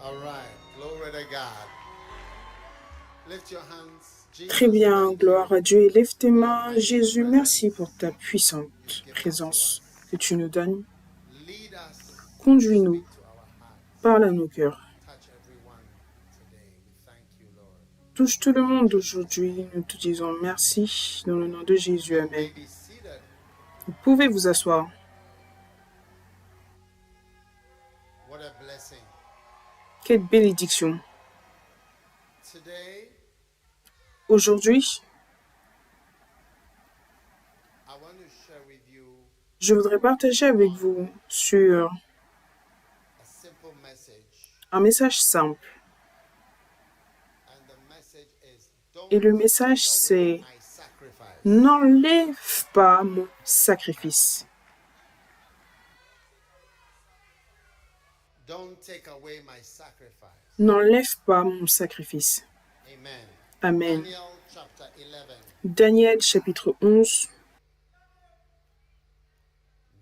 All right. Glory to God. Lift your hands. Très Jesus, bien, thank gloire you à Dieu. Lève tes for your mains. mighty Jésus, merci pour presence ta puissante you've given to présence us. que tu nous donnes. Lead us. Conduis-nous, Speak to our hearts. parle à nos cœurs. Touch everyone today. We thank you, Lord. Touche tout le monde aujourd'hui. Nous te disons merci dans le nom de Jésus. You Amen. may be seated. Vous pouvez vous asseoir. What a blessing. Quelle bénédiction. Today, Aujourd'hui, I want to share with you je voudrais partager avec vous sur a simple message. un message simple. And the message is, don't Et le take message, away c'est my sacrifice. n'enlève pas mon sacrifice. Don't take away my sacrifice. N'enlève pas mon sacrifice. Amen. Amen. Daniel chapter 11. Daniel chapitre 11.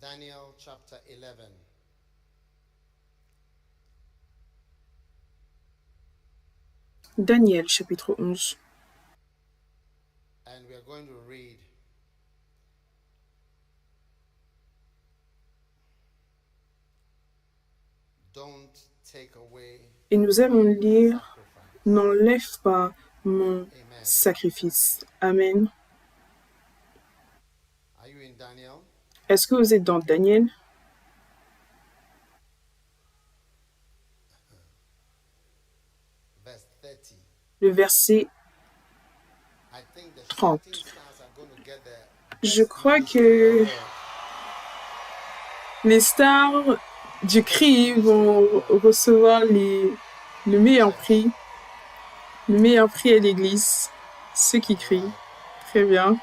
Daniel chapter 11. Daniel chapitre 11. And we are going to read don't take away Et nous allons lire sacrifice. n'enlève pas mon Amen. sacrifice. Amen. Are you in Daniel? Est-ce que vous êtes dans Daniel? Verse 30. Le verset I think the 30. shooting stars are going to get there. Je crois que les stars du cri vont recevoir le meilleur prix. Le meilleur prix à l'église. Ceux qui crient. Très bien.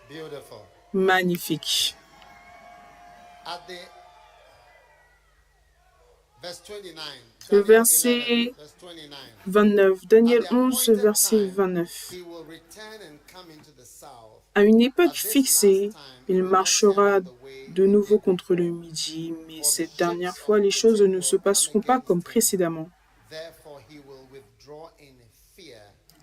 Beautiful. Magnifique. At the verse 29. Le Daniel verset 11, verse 29. 29. Daniel At the 11, appointed verset time, 29. he will return and come into the south. À une At époque this fixée, last time, he il will not marchera turn the way de he nouveau did contre le before. midi, mais For the cette ships dernière of fois, les choses Putin ne se will come passeront pas comme against him. précédemment. Therefore, he will withdraw in fear.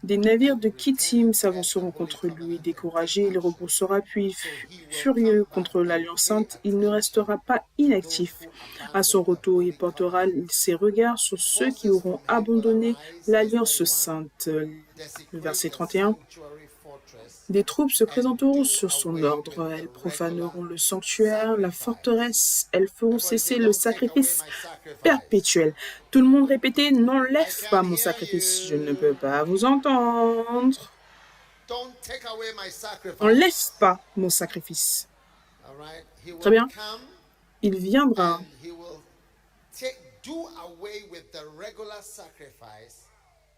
Des navires and de return Kittim and bless the s'avanceront Holy contre lui. Covenant and Découragé, take il action. repoussera, puis So he will furieux come back contre and l'Alliance pay sainte, il ne attention restera pas to those inactif. who À son abandon the retour, il Holy portera Covenant. ses regards sur ceux qui Forces auront from heaven will abandonné arise, verse l'Alliance 31, sainte. Le desecrate verset the 31. sanctuary fortress Des troupes se and présenteront do sur son away ordre. with Elles the regular profaneront le sanctuaire, la sacrifice. forteresse. Elles feront Everybody cesser say, le don't take away sacrifice my sacrifice. perpétuel. Tout le monde répétait, I n'enlève pas can't mon hear sacrifice. Je ne you. peux pas vous entendre. Don't take away my sacrifice. N'enlève pas mon sacrifice. All right. He Très will bien. come Il viendra. and he will do away with the regular sacrifice,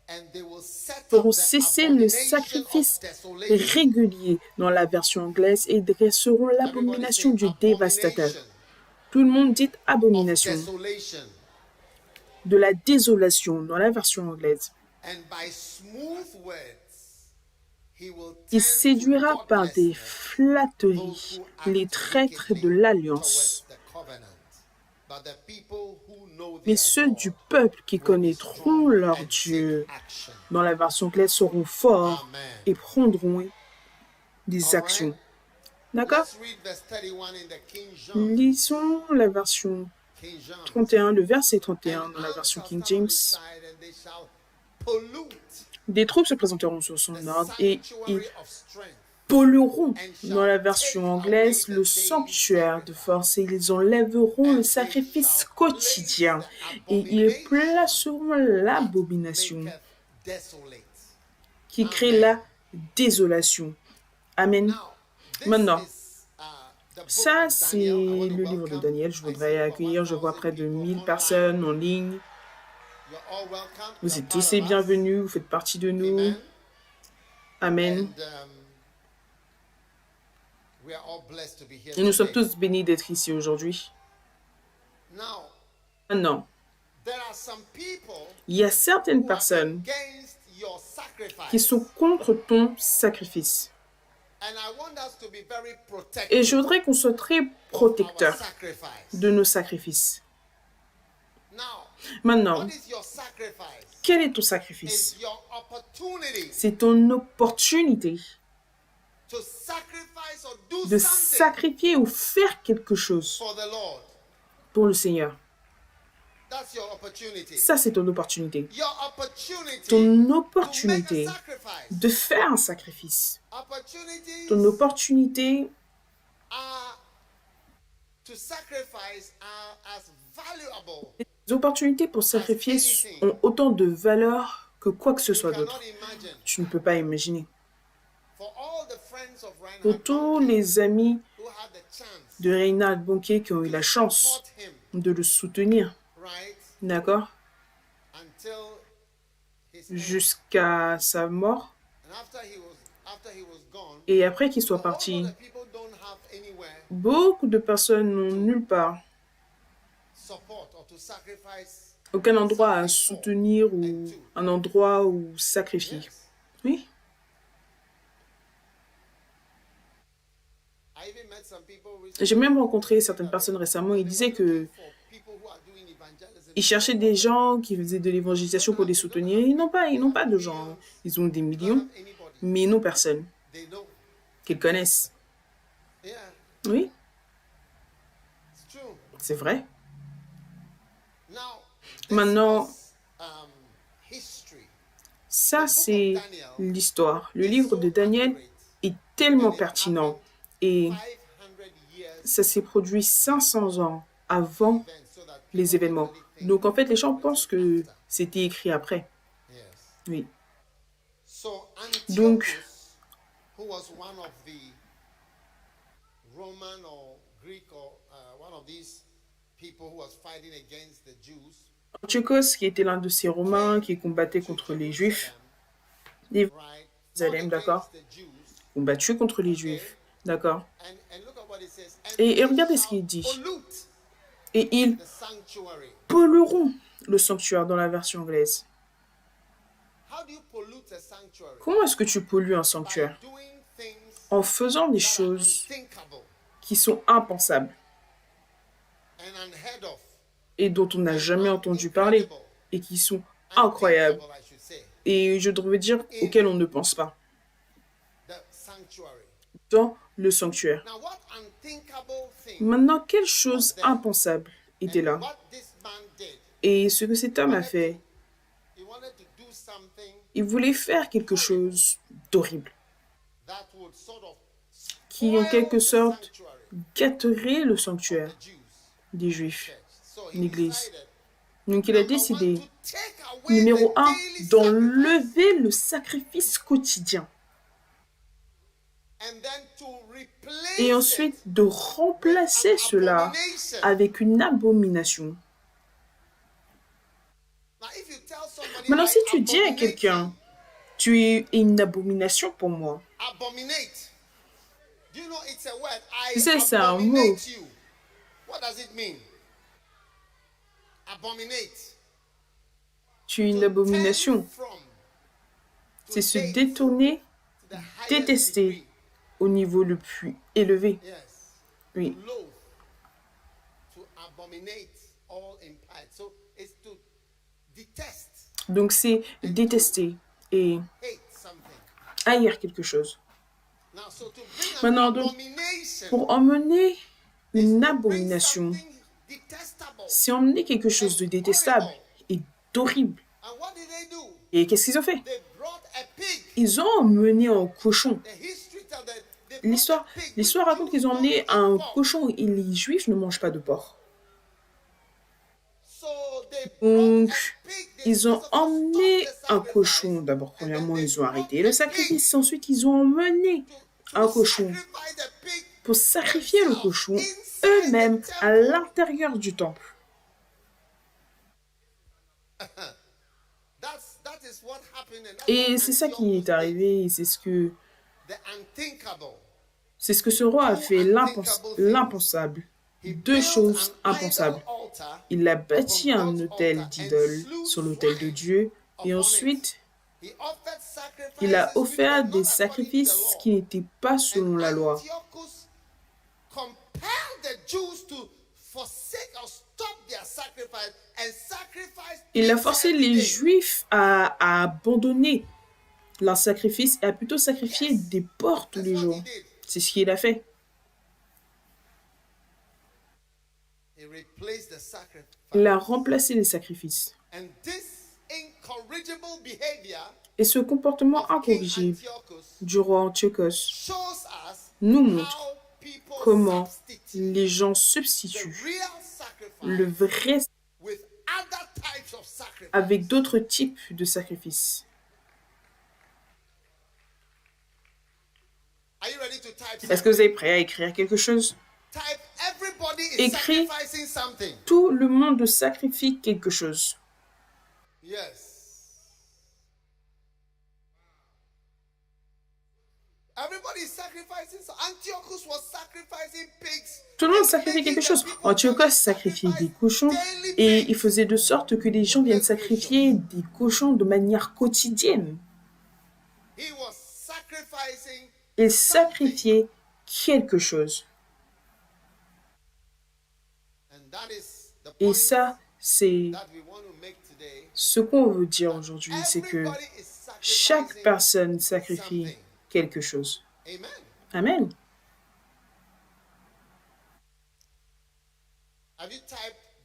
and they will set Feront up the cesser le abomination sacrifice of desolation. régulier dans la version anglaise et dresseront Everybody l'abomination say du dévastateur. abomination Tout le monde dit of abomination. desolation. De la désolation dans la version anglaise. And by smooth words, he will Il turn séduira to par des godlessness flatteries those who act les traîtres de wickedly l'alliance. towards the covenant. But the people who know Mais their ceux God du peuple qui will be connaîtront strong leur and Dieu take action. dans la version anglaise seront forts Amen. et prendront des All actions. right. D'accord? Let's read verse 31 in the King James. Lisons la version King James. 31, le verset 31 And dans la arms version shall King stand on James. his side, and they shall pollute Des troupes se présenteront sur son the ordre et ils sanctuary of strength. pollueront dans la version anglaise le sanctuaire de force et ils enlèveront le sacrifice quotidien et ils placeront l'abomination Desolate. qui crée la désolation. Amen. Now, Maintenant, this is, the book ça of c'est Daniel. I want to le livre de welcome. Daniel. Je I voudrais see accueillir, je vois 1000 près de people 1000 online. personnes en ligne. You're all welcome. Vous You're êtes part tous les of us. bienvenus, vous faites partie de nous. Amen. Amen. And we are all blessed to be here Et nous sommes today. tous bénis d'être ici aujourd'hui. Now, Maintenant, there are some people il y a certaines who are personnes against your sacrifice. qui sont contre ton sacrifice. And I want us to be very Et protective. je voudrais qu'on soit très protecteur sacrifice. de nos sacrifices. Now, Maintenant, what is your sacrifice? quel est ton sacrifice? It's your opportunity C'est ton opportunité to sacrifice or do de something sacrifier ou faire quelque chose for the Lord. pour le Seigneur. That's your opportunity. Ça, c'est ton opportunité. Your opportunity Ton to make opportunité a sacrifice. de faire un sacrifice. Opportunities Ton opportunité to sacrifice are as valuable. Les opportunités pour sacrifier ont autant de valeur que quoi que ce soit You d'autre. cannot imagine. Tu ne peux pas imaginer. For all the friends of Reinhard Pour tous Bonnke les amis who had the chance de Reinhard Bonnke qui ont eu la to chance support him, de le soutenir, right, d'accord, until his end. jusqu'à sa mort, And after he was gone, et après qu'il soit a whole parti, lot of people don't have anywhere beaucoup de personnes n'ont nulle part, support or to sacrifice. aucun endroit à soutenir ou un endroit où sacrifier. Yes. Oui, I even met some people recently j'ai même rencontré certaines personnes récemment, ils disaient que for people who are doing evangelism. ils cherchaient des gens qui faisaient de l'évangélisation pour les soutenir. Ils n'ont pas de gens. Ils ont des They don't millions, have anybody. mais ils n'ont personne They know. qu'ils connaissent. Yeah, Oui, it's true. c'est vrai. Now, this Maintenant, is, history. ça, c'est l'histoire. Le livre de Daniel est tellement pertinent et 500 years ça s'est produit 500 ans avant then so that les événements. Donc, en fait, les gens pensent que c'était écrit après. yes. Oui. So Donc, Antiochus, who was one of the Roman or Greek or one of these people who was fighting against the Jews, Antiochos, qui était l'un de ces Romains qui combattait contre les Juifs, les right? Jérusalem, Fought d'accord, against the Jews, combattu contre les Juifs, d'accord. and look at what it says. And Et they regardez ce shall qu'il dit. pollute Et ils the sanctuary. pollueront le sanctuaire dans la version anglaise. How do you pollute a sanctuary? Comment est-ce que tu pollues un By sanctuaire? doing things En faisant des that are choses unthinkable qui sont impensables and unheard of. et dont on n'a jamais entendu parler et qui sont incroyables Unthinkable, I should say. et je devrais dire auxquelles on ne pense pas The sanctuary. dans le sanctuaire. Now, what unthinkable thing Maintenant, quelle chose impensable était and là? what this man did? Et ce que cet homme a fait, He wanted to do something il voulait faire quelque chose d'horrible that would sort of qui, en spoil quelque the sorte, sanctuary gâterait le of sanctuaire the Jews. des Juifs. Church. So he L'église. decided, Donc, il a number one, décidé, to take away numéro the 1, daily sacrifice d'enlever le sacrifice quotidien and then to replace et it ensuite de with remplacer an cela abomination. avec une abomination. Now, if you tell somebody, Maintenant, I si tu dis à abominate quelqu'un, tu es une abomination pour moi, you, abominate. Do you know it's a word? I Tu sais, c'est un mot. abominate you. What does it mean? Abominate. tu es une To abomination. turn from, to C'est se hate détourner, to the highest détester degree. au niveau le plus élevé. Yes. Oui. To loathe. To abominate all implied. So it's to detest, Donc, c'est détester et hate something. haïr quelque chose. Now, so to bring an Maintenant, donc, abomination Pour emmener is une to bring abomination, something detestable. c'est emmener quelque chose de détestable et d'horrible. And what did they do? Et qu'est-ce qu'ils ont fait? They brought a pig. Ils ont emmené un cochon. The history tells that they brought L'histoire, a pig, l'histoire which raconte Jews qu'ils ont don't emmené eat un pork. cochon et les Juifs ne mangent pas de porc. So they Donc, brought a pig. They ils ont first of all emmené stopped the un sacrifice, cochon. D'abord, and then premièrement, they ils ont brought arrêté a le pig sacrifice. Ensuite, ils ont emmené un to cochon sacrifice the pig pour sacrifier le cochon inside eux-mêmes the à temple. l'intérieur du temple. That is what happened, and that's Et what c'est ça qui Antiochus est arrivé. Et c'est ce que ce roi a fait, l'impensable. Deux choses impensables. Il a bâti un autel d'idole sur l'autel de Dieu et ensuite il a offert des sacrifices qui n'étaient pas selon la loi. Il a forcé les Juifs à abandonner leur sacrifice et à plutôt sacrifier des porcs tous les jours. C'est ce qu'il a fait. Il a remplacé les sacrifices. Et ce comportement incorrigible du roi Antiochos nous montre comment les gens substituent le vrai avec d'autres types de sacrifices. Est-ce que vous êtes prêt à écrire quelque chose? Écris, tout le monde sacrifie quelque chose. Tout le monde sacrifie quelque chose. Antiochos sacrifiait des cochons et il faisait de sorte que les gens viennent sacrifier des cochons de manière quotidienne. Il sacrifiait quelque chose. Et ça, c'est ce qu'on veut dire aujourd'hui, c'est que chaque personne sacrifie quelque chose. Amen.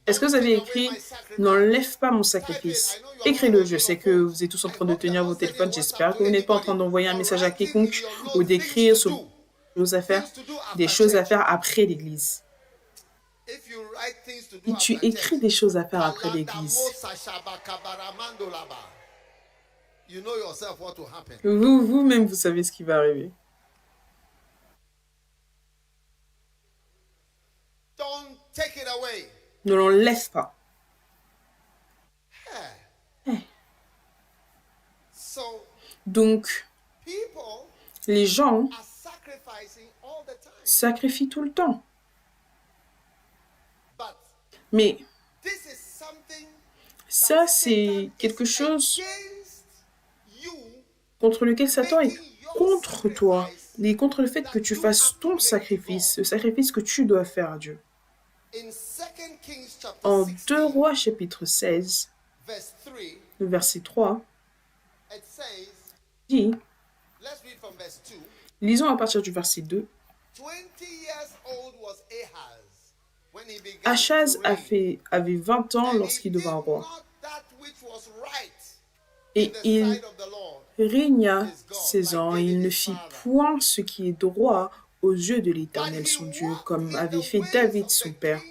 Est-ce que vous avez écrit « N'enlève pas mon sacrifice » Écris-le, je sais que vous êtes tous en train de tenir vos téléphones, j'espère que vous n'êtes pas en train d'envoyer un message à quiconque ou d'écrire sur des choses à faire après l'église. Et tu écris des choses à faire après l'église. Vous-même, vous savez ce qui va arriver. Ne l'enlève pas. Donc, les gens sacrifient tout le temps. Mais ça, c'est quelque chose contre lequel Satan est contre toi, et contre le fait que tu fasses ton sacrifice, le sacrifice que tu dois faire à Dieu. En 2 Rois chapitre 16, le verset 3, dit, lisons à partir du verset 2, Achaz avait 20 ans lorsqu'il devint roi. Et il régna 16 ans, et il ne fit point ce qui est droit aux yeux de l'Éternel son Dieu, comme avait fait David son père.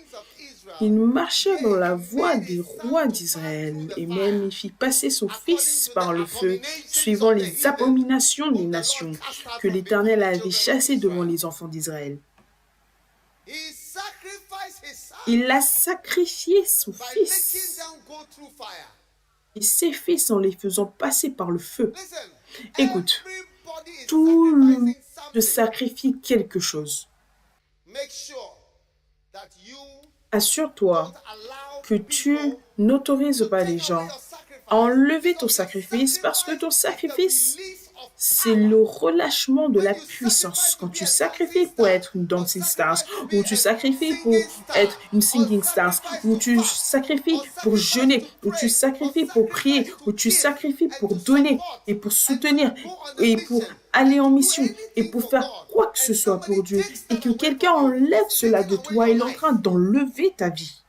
Il marcha dans la voie des rois d'Israël, et même il fit passer son fils par le feu, suivant les abominations des nations que l'Éternel avait chassées devant les enfants d'Israël. Il a sacrifié son fils et ses fils en les faisant passer par le feu. Écoute, tout le monde sacrifie quelque chose. Assure-toi que tu n'autorises pas les gens à enlever ton sacrifice parce que ton sacrifice, c'est le relâchement de la puissance. Quand tu sacrifies pour être une dancing stars, ou tu sacrifies pour être une singing stars, ou tu sacrifies pour jeûner, ou tu sacrifies pour prier, ou tu sacrifies pour donner et pour soutenir et pour aller en mission et pour faire quoi que ce soit pour Dieu, et que quelqu'un enlève cela de toi, il est en train d'enlever ta vie.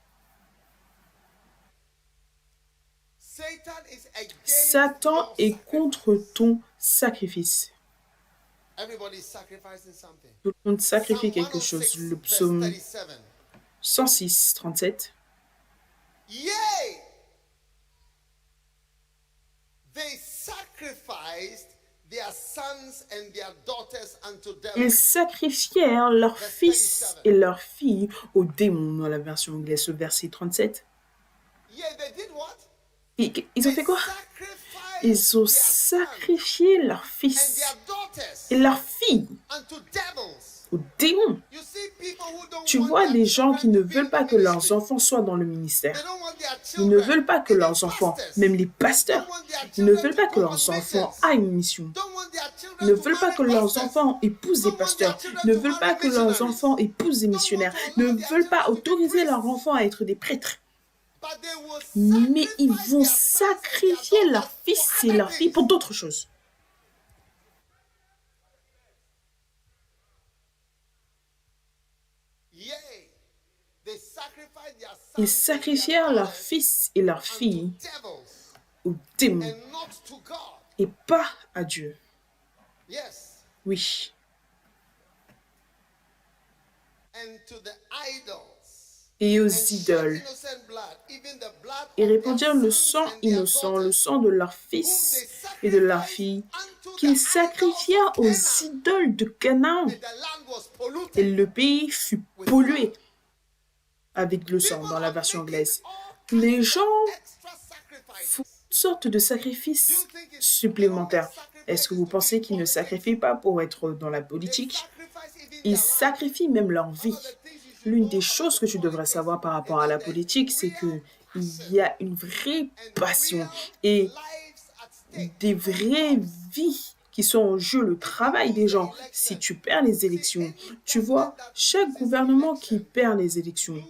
Satan est contre ton sacrifice. Tout le monde sacrifie quelque chose. Le psaume 106, 37. Ils sacrifièrent leurs fils et leurs filles aux démons, dans la version anglaise, le verset 37. Ils ont fait quoi? Ils ont sacrifié leurs fils et leurs filles aux démons. You see people who don't Tu want vois their des gens qui children ne to be veulent in pas the que leurs ministry. enfants soient dans le They ministère. don't want their Ils ne children, veulent pas que even leurs enfants, pastors, même les don't pasteurs, want their ils ne children veulent to pas que go on leurs enfants missions. aient une mission. Don't want their Ils children ne to veulent pas marry que leurs pastors. enfants épousent des Don't want pasteurs. their Ils ne children to veulent pas marry que leurs missionaries. enfants épousent des Don't want missionnaires. to Ne allow their veulent pas children to be autoriser leurs priests. enfants à être des prêtres. But they will Mais ils sacrifice vont their sons and their sacrifier leurs daughters fils for et other leurs filles things. pour d'autres choses. Yea, they sacrifice their Ils sons and their sacrifièrent leurs daughters fils et leurs unto filles devils aux démons and not to God. et pas à Dieu. Yes, Oui. and to the idols. Et aux And shed idoles. innocent blood, even the blood Et of their répandirent le sons sang and their innocent, le daughters, sang de leurs whom fils they et de leurs sacrificed filles, unto the qu'ils idols sacrifièrent of aux Canaan. idoles de Canaan. And the land was Et polluted le pays fut with pollué blood. avec le sang People dans la are version making anglaise. all Les kinds gens of extra sacrifices. font toutes sortes de sacrifices supplémentaires. Est-ce que vous pensez qu'ils ne sacrifient pas pour être dans la They politique? sacrifice even Ils their life. sacrifient même leur vie. One of the things you should L'une know des about choses que tu devrais politics savoir par is rapport à la that there's politique, c'est real qu'il passion y a une vraie and passion real et lives at stake. des vraies vies qui sont en jeu, le travail des gens. Si tu perds les élections, tu vois, chaque gouvernement qui perd les élections Loses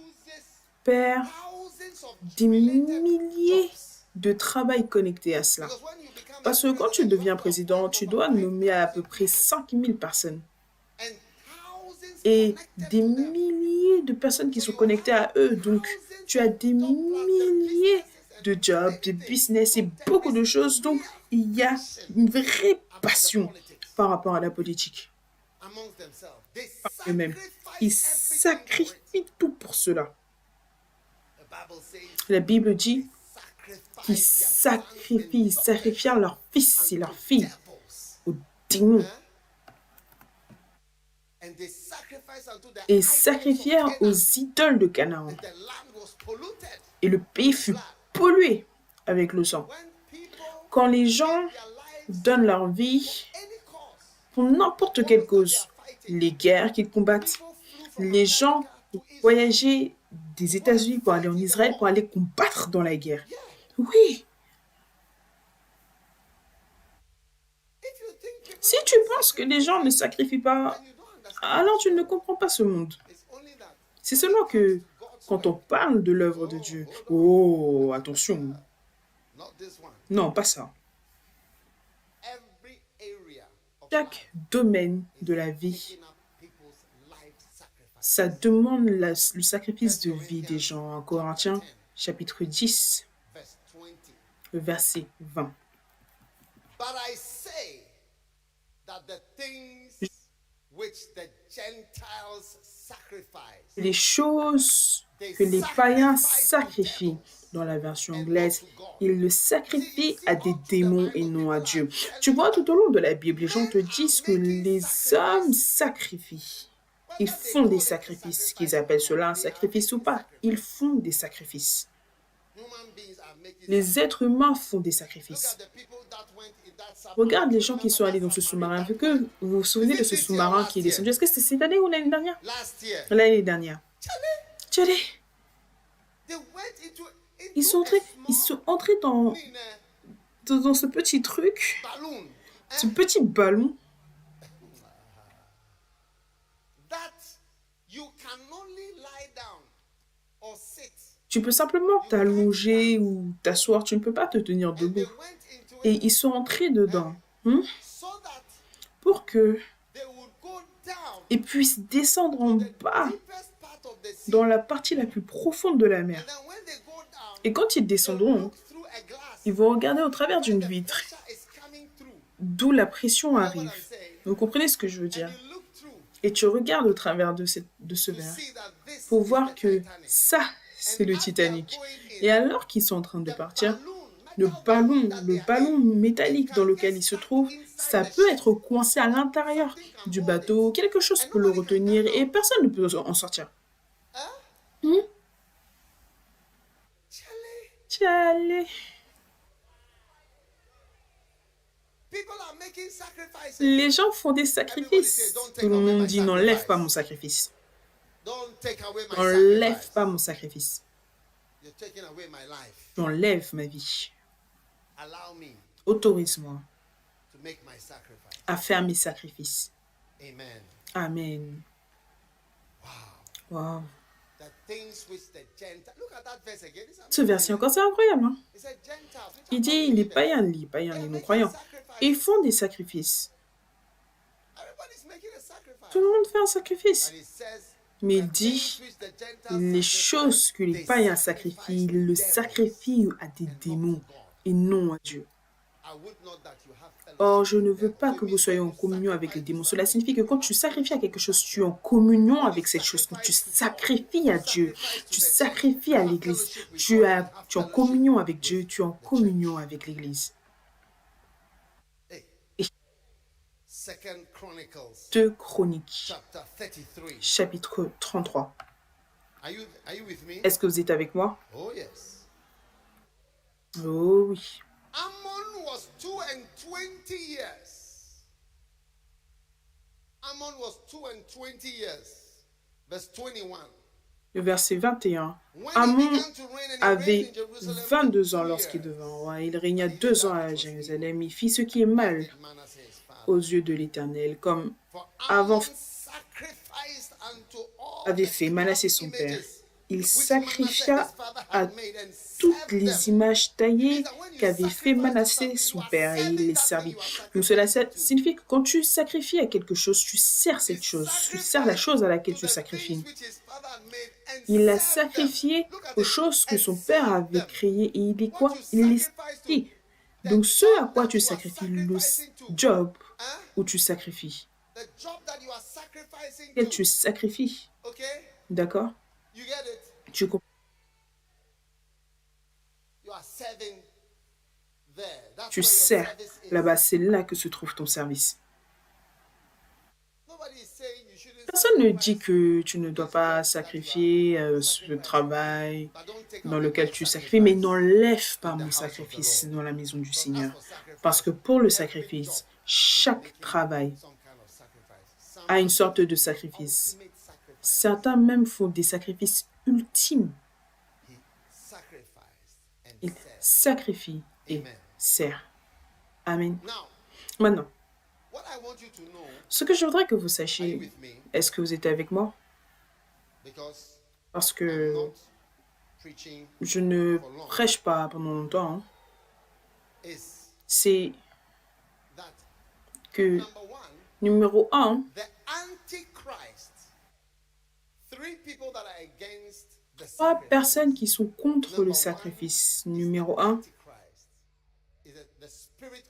perd thousands of des related milliers jobs. de travail connectés à cela. Because when you become a Parce que quand tu president, deviens you have to président, appoint tu over dois nommer à 5,000 peu près 5000 personnes and thousands et connected des to them. milliers de personnes qui sont connectées à eux. Donc, tu as des milliers de jobs, de business et beaucoup de choses. Donc, il y a une vraie passion par rapport à la politique. Amongst themselves. They Eux-mêmes, ils sacrifice everything for it. sacrifient tout pour cela. The Bible says La Bible dit qu'ils sacrifice ils sacrifièrent leurs fils et leurs filles aux démons et sacrifièrent aux idoles de Canaan. Et le pays fut pollué avec le sang. Quand les gens donnent leur vie pour n'importe quelle cause, les guerres qu'ils combattent, les gens voyageaient des États-Unis pour aller en Israël pour aller combattre dans la guerre. Oui. Si tu penses que les gens ne sacrifient pas, alors tu ne comprends pas ce monde. C'est seulement que quand on parle de l'œuvre de Dieu, oh, attention, non, pas ça. Chaque domaine de la vie, ça demande le sacrifice de vie des gens. En Corinthiens, chapitre 10, le verset 20. But I say that the things which the Gentiles sacrifice, Les choses que les païens sacrifient, dans la version anglaise, ils le sacrifient à des démons et non à Dieu. Tu vois, tout au long de la Bible, les gens te disent que les hommes sacrifient. Ils font des sacrifices, qu'ils appellent cela un sacrifice ou pas. Ils font des sacrifices. human beings are making. Les êtres humains font des Look sacrifices. at the people that went in that submarine. Regarde les gens qui sont allés dans ce sous-marin. Vous vous souvenez de ce sous-marin qui est descendu? Est-ce que c'était cette année ou l'année dernière? Last year, L'année dernière. Tchadé, they went into ils sont entrés dans, in dans ce petit truc, a balloon ce petit ballon that you can only lie down or sit. tu peux simplement t'allonger ou t'asseoir, tu ne peux pas te tenir They debout. went into Et it ils sont entrés dedans so that pour que they would go down ils puissent descendre en the bas deepest part of the sea. dans la partie la plus profonde de la mer. And then when they go down, Et quand ils they descendront, look through a glass. ils vont regarder au travers d'une The vitre, pressure is coming through. d'où la pression You know what arrive. I'm saying? Vous comprenez ce que je veux And dire? you look through Et tu regardes au travers de ce to verre see that this pour is voir the que Titanic. ça, c'est And le as they are Titanic. going Et in, alors qu'ils sont en train de the partir, balloon, le metal balloon that they are ballon in, métallique dans lequel il se trouve, ça peut être coincé à l'intérieur du bateau. Quelque chose peut le retenir et personne ne peut en sortir. Charlie, Tchallé. Les gens font des sacrifices. Tout le monde dit, n'enlève pas mon sacrifice. N'enlève pas mon sacrifice. Tu enlèves ma vie. Autorise-moi à faire mes sacrifices. Amen. Wow. Ce verset encore, c'est incroyable. Hein? Il dit, les païens, les non-croyants, ils font des sacrifices. Tout le monde fait un sacrifice. Mais il dit, les choses que les païens sacrifient, ils le sacrifient à des démons et non à Dieu. Or, je ne veux pas que vous soyez en communion avec les démons. Cela signifie que quand tu sacrifies à quelque chose, tu es en communion avec cette chose. Quand tu sacrifies à Dieu, tu sacrifies à l'Église. Tu es en communion avec Dieu, tu es en communion avec l'Église. 2 Chroniques, chapitre 33. Est-ce que vous êtes avec moi? Oh oui. Ammon was 22 years. Ammon was 22 years. Verse 21. Le verset 21. Ammon avait 22 ans lorsqu'il devint roi. Il régna 2 ans à Jérusalem. Il fit ce qui est mal aux yeux de l'Éternel, comme avant avait fait Manassé son père. Il sacrifia à toutes les images taillées qu'avait fait Manassé son père et il les servit. Donc cela signifie que quand tu sacrifies à quelque chose, tu sers cette chose, tu sers la chose à laquelle tu sacrifies. Il a sacrifié aux choses que son père avait créées et il dit quoi? Il les sacrifie. Donc ce à quoi tu sacrifies, le job où tu sacrifies, et tu sacrifies, d'accord? Tu comprends? Tu sers là-bas, c'est là que se trouve ton service. Personne ne dit que tu ne dois pas sacrifier ce travail dans lequel tu sacrifies, mais n'enlève pas mon sacrifice dans la maison du Seigneur. Parce que pour le sacrifice, chaque travail a une sorte de sacrifice. Certains même font des sacrifices ultimes. Ils sacrifient et servent. Amen. Maintenant, ce que je voudrais que vous sachiez, est-ce que vous êtes avec moi? Parce que je ne prêche pas pendant longtemps. Hein. C'est que, numéro 1, trois personnes qui sont contre le sacrifice. Numéro 1,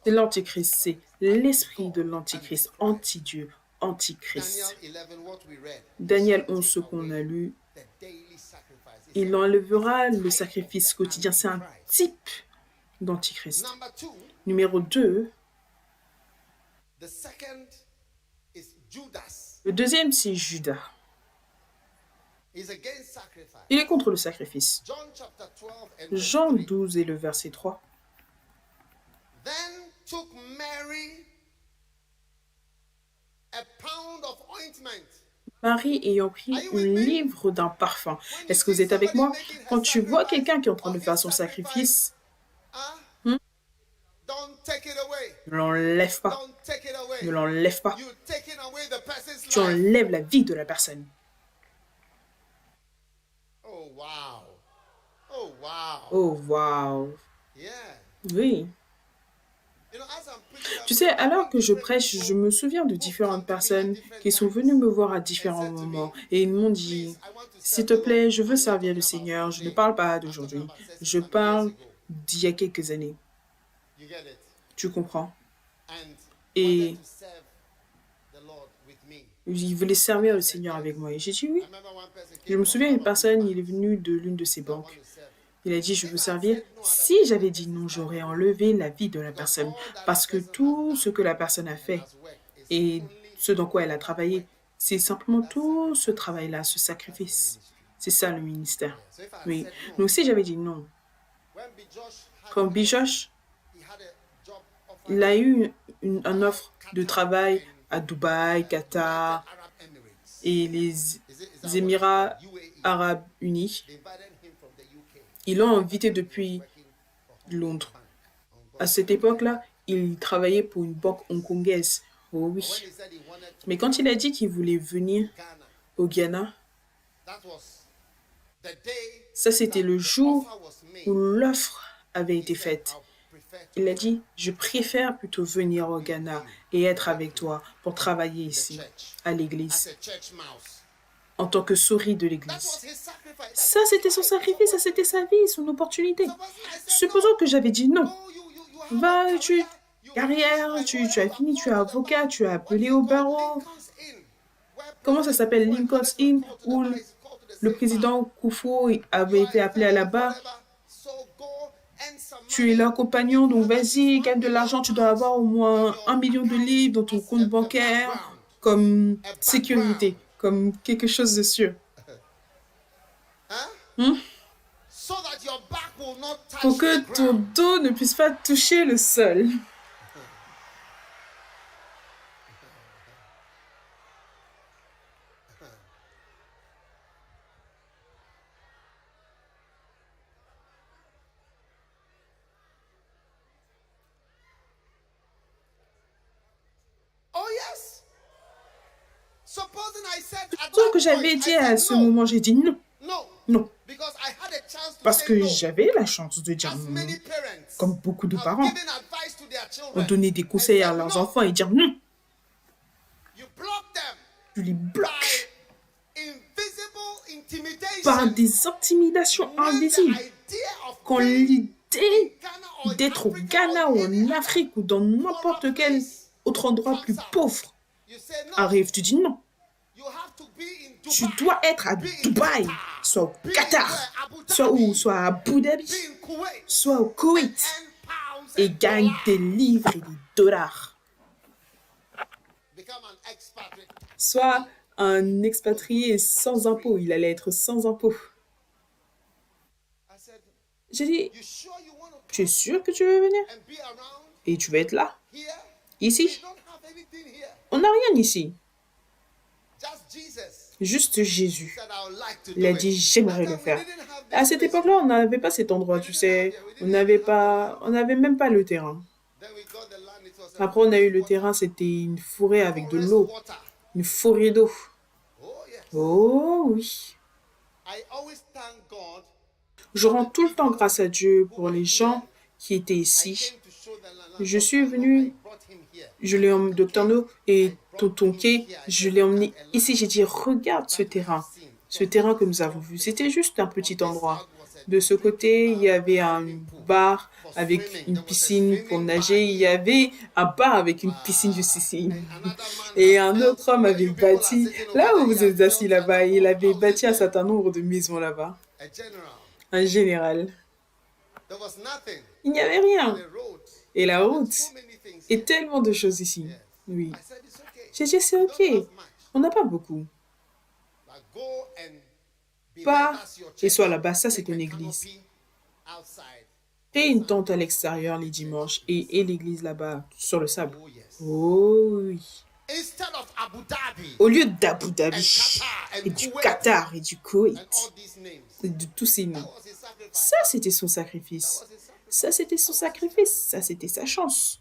c'est l'Antichrist, c'est l'esprit de l'Antichrist, anti-Dieu, antichrist. Daniel 11, ce qu'on a lu, il enlèvera le sacrifice quotidien. C'est un type d'Antichrist. Numéro 2, le deuxième, c'est Judas. Il est contre le sacrifice. Jean 12 et le verset 3. Then took Mary a pound of ointment. Marie ayant pris un livre d'un parfum. Est-ce que vous êtes avec moi? Quand tu vois quelqu'un qui est en train de faire son sacrifice, ne l'enlève pas. Ne l'enlève pas. Tu enlèves la vie de la personne. Oh wow. Oh wow. Oh wow. Yeah. Oui. Tu sais, alors que je prêche, je me souviens de différentes personnes qui sont venues me voir à différents moments et ils m'ont dit, s'il te plaît, je veux servir le Seigneur, je ne parle pas d'aujourd'hui, je parle d'il y a quelques années. Tu comprends? Et ils voulaient servir le Seigneur avec moi et j'ai dit oui. Je me souviens d'une personne, il est venu de l'une de ces banques. Il a dit, je veux servir. Si j'avais dit non, j'aurais enlevé la vie de la personne. Parce que tout ce que la personne a fait et ce dans quoi elle a travaillé, c'est simplement tout ce travail-là, ce sacrifice. C'est ça le ministère. Oui. Donc si j'avais dit non, comme Bijosh, il a eu une offre de travail à Dubaï, Qatar Arab Emirates. et les Is that what Émirats UAE? arabes unis. They invited him from the UK. Ils l'ont invité depuis Working for Londres. Bank. À cette époque-là, il travaillait pour une banque hongkongaise. Oh When oui. he said he wanted to Mais quand il a dit qu'il voulait venir Ghana, au Ghana, that was the day ça c'était that le the jour offer was made. où l'offre avait He été said, faite. "I'll prefer to Il a dit, je préfère plutôt venir au Ghana et être avec toi pour travailler the ici, church à as l'église, a church mouse." en tant que souris de That l'église. was his sacrifice. Ça, c'était son sacrifice, ça, c'était sa vie, son opportunité. Supposing I said Supposons no. que j'avais dit non. Oh, you have Va, a tu career, you carrière, finish, tu whatever, as fini, tu es go to the avocat, bar. tu as What appelé do you au call barreau. Lincoln's Inn, where Comment ça President s'appelle, Kufuor and Lincoln's others were Inn, called to the où bar, is called to the le same bar. président Kufo avait You été are appelé à la fellow, barre. whatever. So go earn some Tu es money. leur compagnon, donc You have at vas-y, least gagne de 1 l'argent. Tu million dois avoir au moins pounds 1 million de livres dans ton as compte a bancaire background. comme A sécurité, background. comme quelque chose de sûr. Huh? So that your back will not Pour touch que the ton ground. dos ne puisse pas toucher le sol. Oh yes. Supposing I said at Donc that j'avais point, dit I à said ce no, moment, j'ai dit non, no, non, because I had a chance to parce say que no. j'avais la chance de dire As non, many parents comme beaucoup de have parents, given advice to their ont children donné des and conseils à said leurs no. enfants et dire non, You block them tu les bloques by invisible intimidation. par des intimidations When the invisibles. idea of Quand being l'idée in Ghana or in d'être au Africa Ghana or ou any en other Afrique ou dans n'importe quel autre endroit plus pauvre you say no. arrive, tu dis non. You have to be in Tu Dubai, dois être à be in Dubaï, Qatar, soit au be in Qatar, where? Abu soit Dhabi, où, soit à Abu Dhabi, be in Kuwait, soit au Koweït, and pounds et and gagne dollars. des livres et des dollars. Become an expatriate. Soit un expatrié sans impôts, il allait être sans impôts. I said, J'ai dit, you sure you want to tu es sûr que tu veux venir? and be around Et tu vas être là, here? ici. We don't have anything here. On n'a rien ici, Just Jesus. juste Jésus. Said, I would like to Il a do dit, it. j'aimerais That le time we faire. didn't have À this cette place. époque-là, on n'avait pas cet endroit, tu sais. On n'avait même pas le terrain. Then we got the land. It was Après, on a eu le terrain, c'était une forêt avec de forest l'eau, water. une forêt d'eau. Oh yes. Oh oui. I always thank God. Je rends tout le temps grâce à Dieu pour les gens qui étaient I ici. came to show the land. Je suis venu, I brought him here. je l'ai emmené, Dr No et Tonton Kay, je l'ai emmené ici. J'ai dit, regarde ce terrain que nous avons vu. C'était juste un petit endroit. De ce côté, il y avait un bar avec une piscine pour nager. Il y avait un bar avec une piscine de piscine. Et un autre homme avait bâti, là où vous êtes assis là-bas, il avait bâti un certain nombre de maisons là-bas. A general. Un général. There was nothing. Il n'y avait rien. The road. Et la route. So many things. Et tellement de choses ici. Oui. I said it's okay. J'ai dit, c'est We don't ok. have much. On n'a pas beaucoup. But go and be Pas. there. That's your Et church. soit là-bas, ça c'est Make a une église. canopy outside. Et une tente à l'extérieur les dimanches. Et l'église là-bas, sur le sable. Oh yes. Oh oui. Instead of Abu Dhabi Au lieu d'Abu Dhabi, and et du Kuwait Qatar, et du and Koweït, all these names. et de tous ces That noms. was his sacrifice. Ça, c'était son sacrifice. That was his sacrifice. Ça, c'était son sacrifice. Ça, c'était sa chance.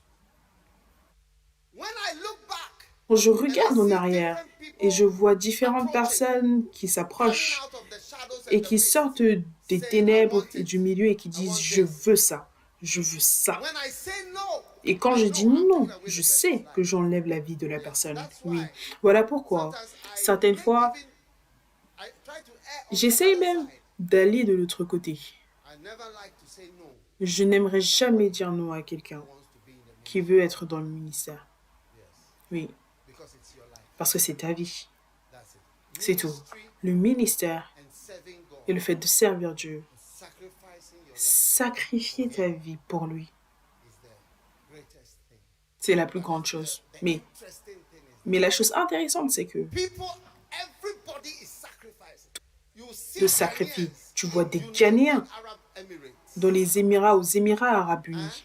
When I look back Quand je and I regarde en see arrière different people et je vois différentes personnes qui coming s'approchent out of the shadows and et the qui mist, sortent des ténèbres et du milieu et qui disent « Je veux ça, je veux ça ». when I say no, Et quand I je know dis I'm non, taking away je the sais person's que life. j'enlève la vie de la personne. That's Oui. why Voilà pourquoi, sometimes I certaines don't fois, even- I try to err on the j'essaye other même side. d'aller de l'autre côté. I never like to say no. Je n'aimerais jamais dire non à quelqu'un Who wants to be in the ministry. qui veut être dans le ministère. Yes, Oui, because it's your life. parce que c'est ta vie. That's it. C'est tout. Ministry Le ministère and serving God et le fait de servir Dieu, and sacrificing your life sacrifier ta vie pour lui, is the greatest thing. c'est la plus grande chose. The Mais interesting thing is la chose intéressante, c'est que people, everybody is sacrificing. You see le sacrifice, Ghanaians tu vois in des United Ghanéens Arab Emirates dans les Émirats, aux Émirats arabes unis,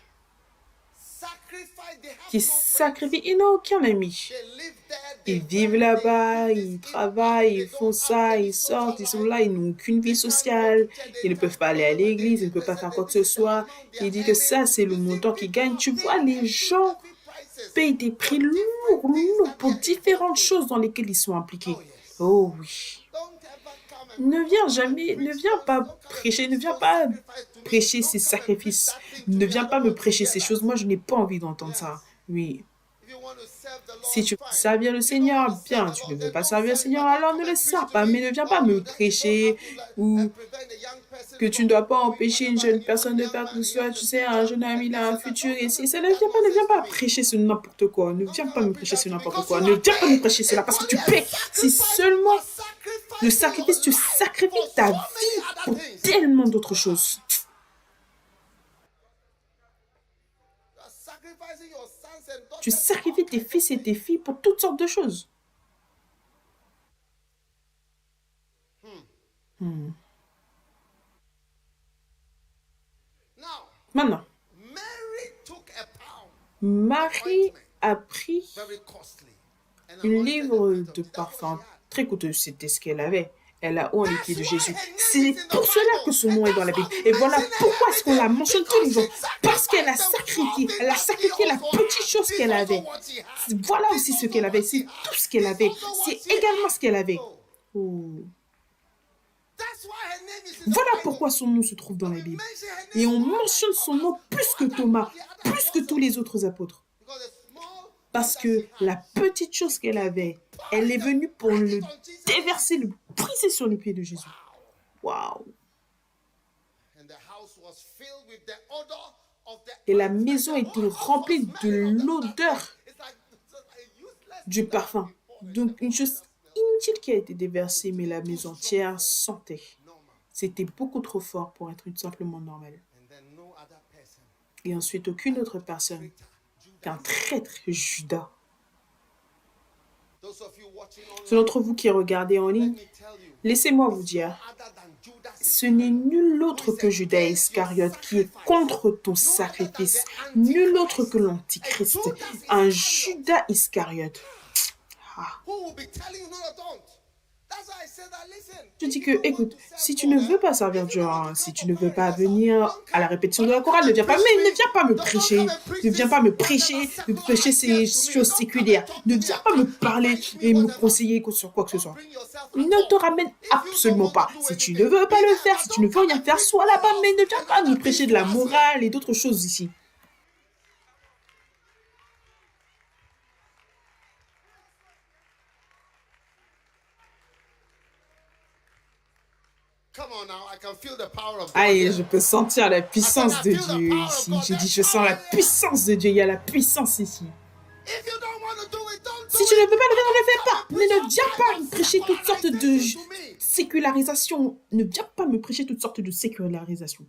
sacrifice qui sacrifient. Ils n'ont aucun ami. Ils vivent là-bas, ils travaillent, ils font ça, ils sortent, ils sont là, ils n'ont aucune vie sociale, ils ne peuvent pas aller à l'église, ils ne peuvent pas faire quoi que ce soit. Il dit que ça, c'est le montant qu'ils gagnent. Tu vois, les gens payent des prix lourds pour différentes choses dans lesquelles ils sont impliqués. Oh oui. Ne viens pas prêcher ces sacrifices. Ne viens pas me prêcher ces choses. Moi, je n'ai pas envie d'entendre ça. Oui. Si tu veux servir le Seigneur, bien. Tu ne veux pas servir le Seigneur, alors ne le sers pas. Mais ne viens pas me prêcher ou que tu ne dois pas empêcher une jeune personne de faire tout ça. Tu sais, un jeune homme, il a un futur ici. Ça ne viens pas prêcher sur n'importe quoi. Ne viens pas me prêcher sur n'importe quoi. Ne viens pas me prêcher cela parce que tu paies. Si seulement le sacrifice, tu sacrifies ta vie pour tellement d'autres choses. Tu sacrifies tes fils et tes filles pour toutes sortes de choses. Maintenant, Marie a pris une livre de parfum très coûteux. C'était ce qu'elle avait. Elle a oint les pieds de Jésus. C'est pour cela que son nom est dans la Bible. Et voilà pourquoi est-ce qu'on la mentionne tous les jours. Parce qu'elle a sacrifié. Elle a sacrifié la petite chose qu'elle avait. Voilà aussi ce qu'elle avait. C'est tout ce qu'elle avait. C'est également ce qu'elle avait. Oh. Voilà pourquoi son nom se trouve dans la Bible. Et on mentionne son nom plus que Thomas, plus que tous les autres apôtres. Parce que la petite chose qu'elle avait, elle est venue pour le déverser, le briser sur les pieds de Jésus. Waouh! Et la maison était remplie de l'odeur du parfum. Donc une chose inutile qui a été déversée, mais la maison entière sentait. C'était beaucoup trop fort pour être simplement normal. Et ensuite, aucune autre personne qu'un traître, Judas. Ceux d'entre vous qui regardez en ligne, laissez-moi vous dire, ce n'est nul autre que Judas Iscariote qui est contre ton sacrifice, nul autre que l'Antichrist, un Judas Iscariote. Ah. Je dis que, écoute, si tu ne veux pas servir Dieu, si tu ne veux pas venir à la répétition de la chorale, ne viens pas me prêcher, ne viens pas me prêcher ces choses séculaires, ne viens pas me parler et me conseiller sur quoi que ce soit. Ne te ramène absolument pas. Si tu ne veux pas le faire, si tu ne veux rien faire, sois là-bas, mais ne viens pas nous prêcher de la morale et d'autres choses ici. Aïe, je peux sentir la puissance de Dieu ici. J'ai dit, je sens la puissance de Dieu. Il y a la puissance ici. Si tu ne veux pas le faire, ne le fais pas. Mais ne viens pas me prêcher toutes sortes de sécularisation. Ne viens pas me prêcher toutes sortes de sécularisation.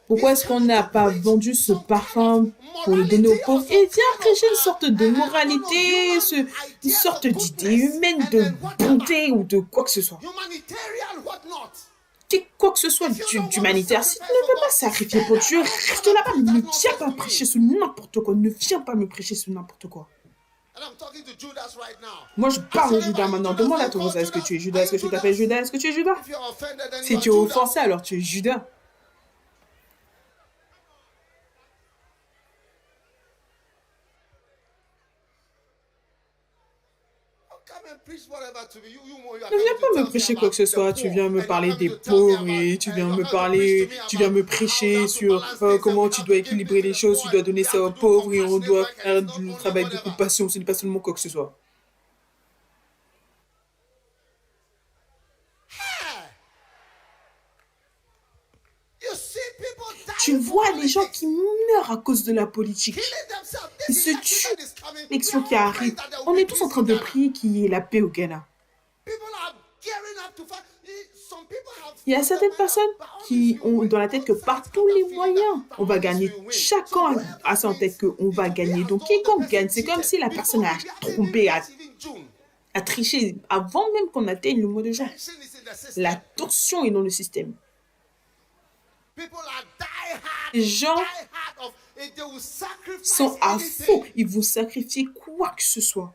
Pourquoi est-ce qu'on n'a pas vendu ce parfum pour le donner aux pauvres et viens prêcher une sorte de moralité, une sorte d'idée humaine, de bonté ou de quoi que ce soit. Quoi que ce soit d'humanitaire. Si tu ne veux pas sacrifier pour Dieu, reste là-bas. Ne viens pas prêcher sur n'importe quoi. Ne viens pas me prêcher sur n'importe quoi. Moi, je parle de Judas maintenant. Demande à ton voisin, est-ce que tu es Judas? Est-ce que tu t'appelles Judas? Est-ce que tu es Judas? Si tu es offensé, alors tu es Judas. Ne viens pas me prêcher quoi que ce soit. Tu viens me parler des pauvres et tu viens me prêcher sur comment tu dois équilibrer les choses, tu dois donner ça aux pauvres et on doit faire du travail de compassion. Ce n'est pas seulement quoi que ce soit. Tu vois les gens qui meurent à cause de la politique. Ils se tuent. L'élection qui arrive. On est tous en train de prier qu'il y ait la paix au Ghana. Il y a certaines personnes qui ont dans la tête que par tous les moyens, on va gagner. Chacun a ça en tête qu'on va gagner. Donc, quiconque gagne, c'est comme si la personne a trompé, a triché avant même qu'on atteigne le mois de juin. La torsion est dans le système. Les gens sont à fond. Ils vont sacrifier quoi que ce soit.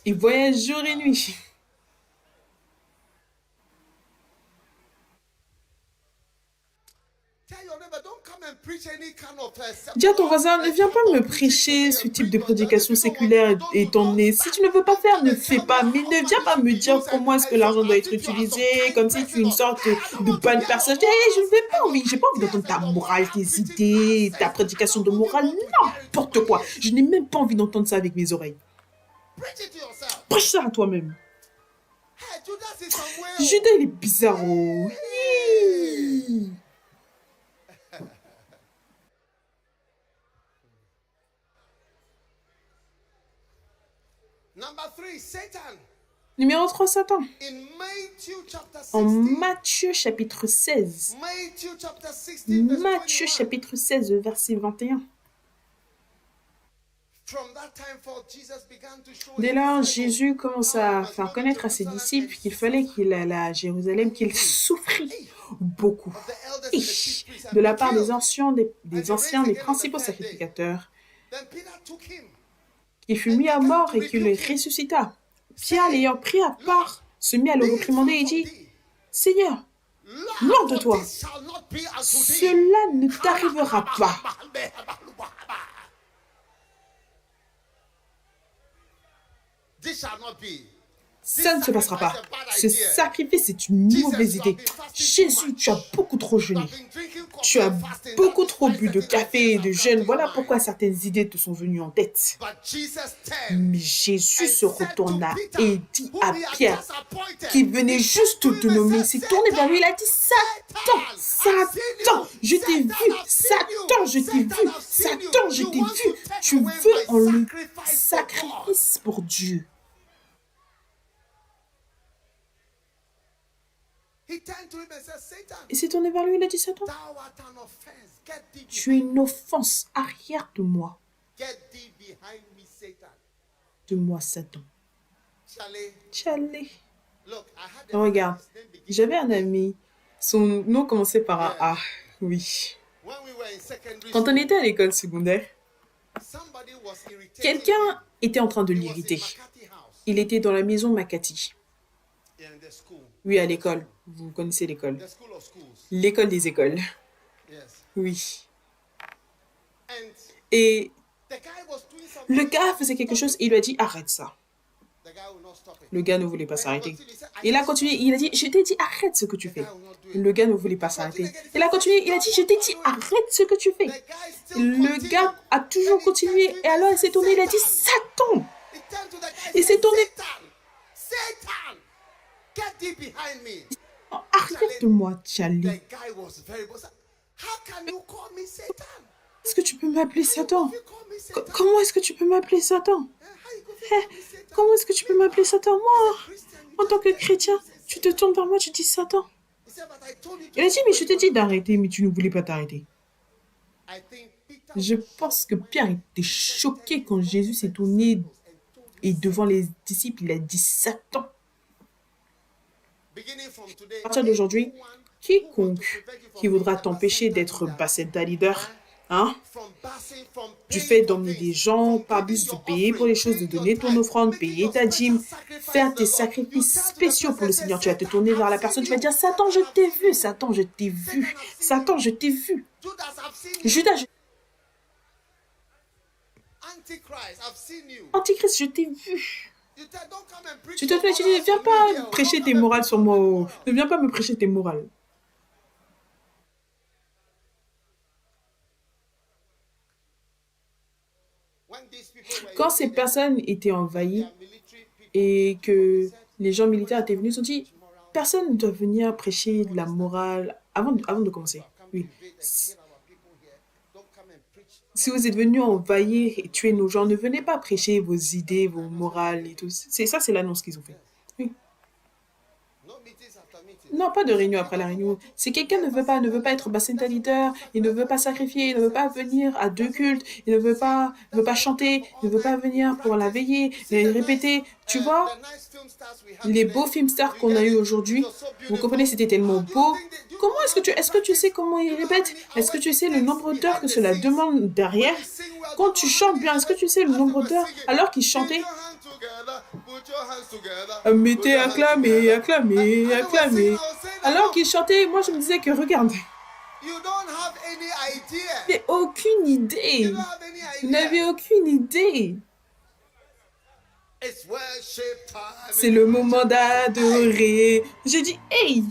Ils voyagent jour et nuit. Dis à ton voisin, ne viens pas me prêcher ce type de prédication séculaire étant donné. Si tu ne veux pas faire, ne fais pas. Mais ne viens pas me dire comment est-ce que l'argent doit être utilisé, comme si tu es une sorte de bonne personne. Hey, je n'ai pas envie, j'ai pas envie d'entendre ta morale, tes idées, ta prédication de morale, n'importe quoi. Je n'ai même pas envie d'entendre ça avec mes oreilles. Prêche ça à toi-même. Judas, il est bizarre. Oh. Numéro 3, Satan. En Matthieu chapitre 16. Matthieu chapitre 16, verset 21. Dès lors, Jésus commence à faire connaître à ses disciples qu'il fallait qu'il aille à Jérusalem, qu'il souffrit beaucoup de la part des anciens, des principaux sacrificateurs, qu'il fut mis à mort et qu'il le ressuscita. Pierre, l'ayant pris à part, se mit à le réprimander et dit, « Seigneur, loin de toi, cela ne t'arrivera pas. » Ça ne se passera pas. Ce sacrifice est une mauvaise idée. Jésus, tu as beaucoup trop jeûné. Tu as beaucoup trop bu de café et de jeûne. Voilà pourquoi certaines idées te sont venues en tête. Mais Jésus se retourna et dit à Pierre, qui venait juste de nommer, s'est tourné vers lui, il a dit, Satan, Satan, je t'ai vu, Satan, je t'ai vu, Satan, je t'ai vu. Tu veux en le sacrifice pour Dieu. Il s'est tourné vers lui, il a dit, Satan, tu es une offense, arrière de moi. De moi, Satan. Tchalé. Regarde, j'avais un ami, son nom commençait par un A, oui. Quand on était à l'école secondaire, quelqu'un était en train de l'irriter. Il était dans la maison Makati. Oui, à l'école. Vous connaissez l'école. L'école des écoles. Oui. Et le gars faisait quelque chose et il lui a dit, arrête ça. Le gars ne voulait pas s'arrêter. Il a continué, il a dit, je t'ai dit, arrête ce que tu fais. Le gars ne voulait pas s'arrêter. Il a continué, il a dit, je t'ai dit, arrête ce que tu fais. Le gars a toujours continué et alors il s'est tourné, il a dit, Satan. Il s'est tourné. Arrête de moi, Charlie. Est-ce que tu peux m'appeler Satan? Comment est-ce que tu peux m'appeler Satan? Comment est-ce que tu peux m'appeler Satan? Moi, en tant que chrétien, tu te tournes vers moi, tu dis Satan. Il a dit, mais je t'ai dit d'arrêter, mais tu ne voulais pas t'arrêter. Je pense que Pierre était choqué quand Jésus s'est tourné et devant les disciples, il a dit Satan. À partir d'aujourd'hui, quiconque qui voudra t'empêcher d'être Bacenta leader, du fait d'emmener des gens, par bus, de payer pour les choses, de donner ton offrande, payer ta dîme, faire tes sacrifices spéciaux pour le Seigneur, tu vas te tourner vers la personne, tu vas dire, Satan, je t'ai vu, Satan, je t'ai vu, Satan, je t'ai vu. Judas, Antichrist, je t'ai vu. Tu te fais, tu dis, viens pas prêcher tes morales sur moi. Ne viens pas me prêcher tes morales. Quand ces personnes étaient envahies et que les gens militaires étaient venus, ils ont dit, personne ne doit venir prêcher de la morale avant de commencer. Oui. Si vous êtes venus envahir et tuer nos gens, ne venez pas prêcher vos idées, vos morales et tout. C'est ça, c'est l'annonce qu'ils ont fait. Oui. Non, pas de réunion après la réunion. Si quelqu'un ne veut pas être bassin leader, il ne veut pas sacrifier, il ne veut pas venir à 2 cultes, il ne veut pas chanter, il ne veut pas venir pour la veillée, et répéter. Tu vois, les beaux film stars qu'on a eu aujourd'hui, vous comprenez, c'était tellement beau. Est-ce que tu sais comment ils répètent? Est-ce que tu sais le nombre d'heures que cela demande derrière? Quand tu chantes bien, est-ce que tu sais le nombre d'heures alors qu'ils chantaient? Mettez, acclamez, acclamez, acclamez. Alors qu'ils chantaient, moi je me disais que regarde, mais aucune idée. Vous n'avez aucune idée. C'est le moment d'adorer. J'ai dit, hey,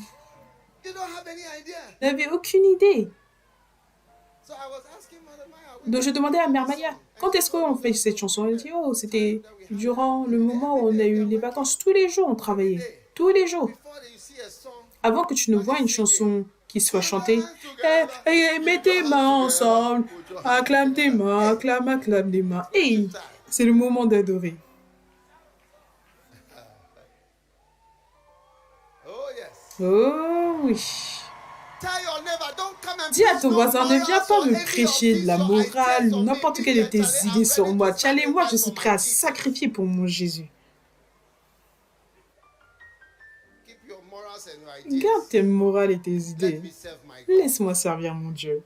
vous n'avez aucune idée. Donc je demandais à Mère Maya, quand est-ce qu'on fait cette chanson? Elle dit, oh, c'était durant le moment où on a eu les vacances. Tous les jours, on travaillait. Tous les jours. Avant que tu ne vois une chanson qui soit chantée, mets tes mains ensemble, acclame tes mains, acclame tes mains. Hey, c'est le moment d'adorer. Oh oui. Dis à ton voisin, ne viens pas me prêcher de la morale ou n'importe quelle de tes idées sur moi. Tiens, moi, je suis prêt à sacrifier pour mon Jésus. Garde tes morales et tes idées. Laisse-moi servir mon Dieu.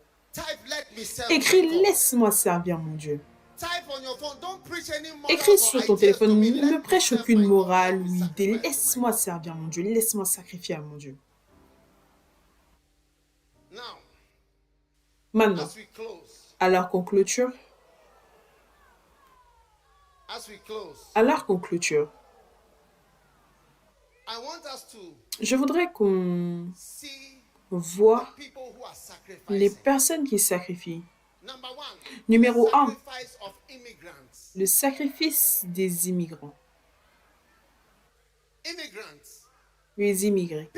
Écris, laisse-moi servir mon Dieu. Écris sur ton téléphone, ne me prêche aucune morale ou idée. Laisse-moi servir mon Dieu. Laisse-moi sacrifier à mon Dieu. Maintenant, alors qu'on clôture, je voudrais qu'on voit les personnes qui sacrifient. Numéro 1, le sacrifice des immigrants. Les immigrés.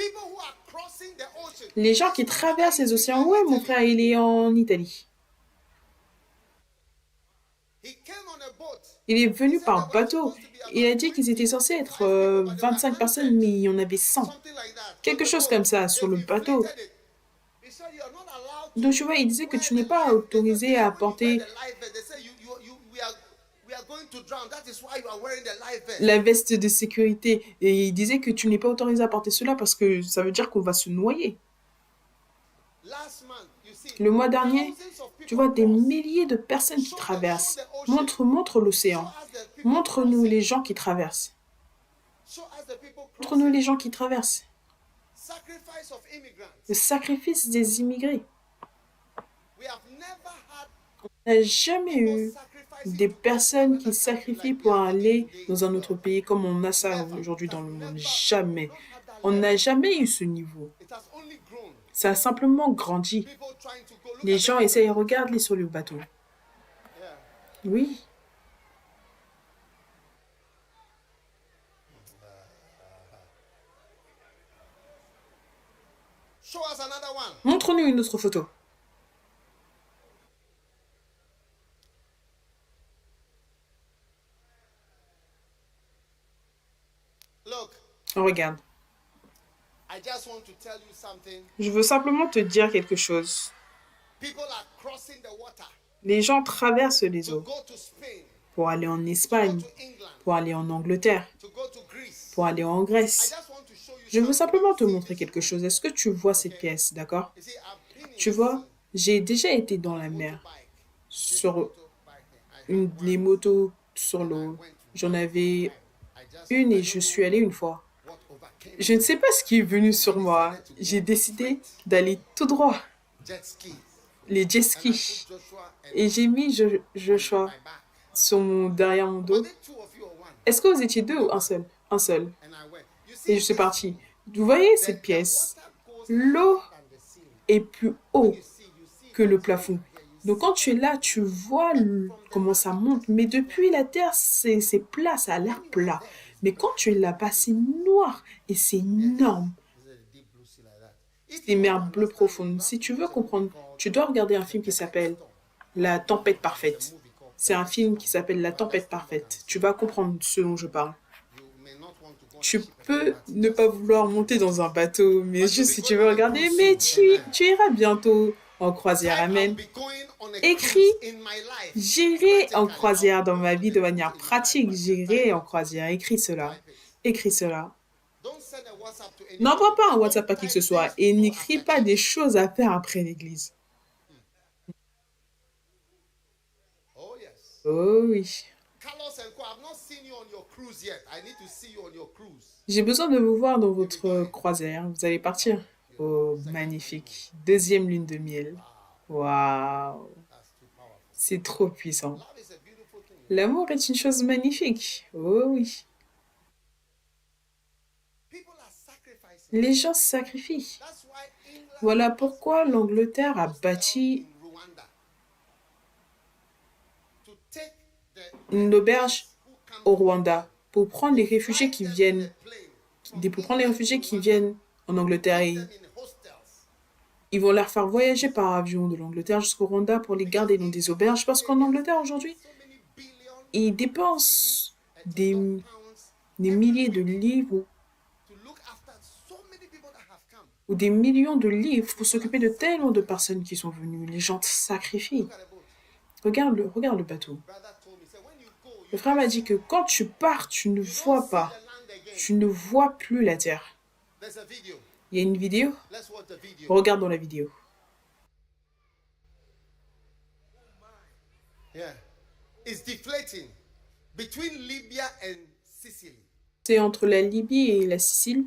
Les gens qui traversent les océans. Ouais, mon frère, il est en Italie. Il est venu par bateau. Il a dit qu'ils étaient censés être 25 personnes, mais il y en avait 100. Quelque chose comme ça sur le bateau. Donc, tu vois, il disait que tu n'es pas autorisé à porter la veste de sécurité. Et il disait que tu n'es pas autorisé à porter cela parce que ça veut dire qu'on va se noyer. Le mois dernier, tu vois des milliers de personnes qui traversent. Montre l'océan. Montre-nous les gens qui traversent. Montre-nous les gens qui traversent. Le sacrifice des immigrés. On n'a jamais eu des personnes qui sacrifient pour aller dans un autre pays comme on a ça aujourd'hui dans le monde. Jamais. On n'a jamais eu ce niveau. Ça a simplement grandi. Les gens essayent, regarde-les sur le bateau. Oui. Montre-nous une autre photo. Regarde. Je veux simplement te dire quelque chose. Les gens traversent les eaux pour aller en Espagne, pour aller en Angleterre, pour aller en Grèce. Je veux simplement te montrer quelque chose. Est-ce que tu vois cette pièce, d'accord? Tu vois, j'ai déjà été dans la mer, sur les motos sur l'eau. J'en avais une et je suis allée une fois. Je ne sais pas ce qui est venu sur moi. J'ai décidé d'aller tout droit. Les jet skis. Et j'ai mis Joshua derrière mon dos. Est-ce que vous étiez deux ou un seul? Un seul. Et je suis partie. Vous voyez cette pièce? L'eau est plus haut que le plafond. Donc quand tu es là, tu vois comment ça monte. Mais depuis la terre, c'est plat, ça a l'air plat. Mais quand tu es là-bas, c'est noir et c'est énorme. C'est mer bleue profonde. Si tu veux comprendre, tu dois regarder un film qui s'appelle La tempête parfaite. C'est un film qui s'appelle La tempête parfaite. Tu vas comprendre ce dont je parle. Tu peux ne pas vouloir monter dans un bateau, mais juste si tu veux regarder, mais tu iras bientôt en croisière, amen. Écris, j'irai en croisière dans ma vie de manière pratique, j'irai en croisière. Écris cela. Écris cela. N'envoie pas un WhatsApp à qui que ce soit et n'écris pas des choses à faire après l'église. Oh oui. J'ai besoin de vous voir dans votre croisière. Vous allez partir. Oh, magnifique. Deuxième lune de miel. Waouh. C'est trop puissant. L'amour est une chose magnifique. Oh oui. Les gens se sacrifient. Voilà pourquoi l'Angleterre a bâti une auberge au Rwanda pour prendre les réfugiés qui viennent, en Angleterre. Ils vont leur faire voyager par avion de l'Angleterre jusqu'au Rwanda pour les garder dans des auberges parce qu'en Angleterre aujourd'hui, ils dépensent des milliers de livres ou des millions de livres pour s'occuper de tellement de personnes qui sont venues. Les gens sacrifient. Regarde le bateau. Le frère m'a dit que quand tu pars, tu ne vois plus la terre. Il y a une vidéo. Regardons la vidéo. C'est entre la Libye et la Sicile.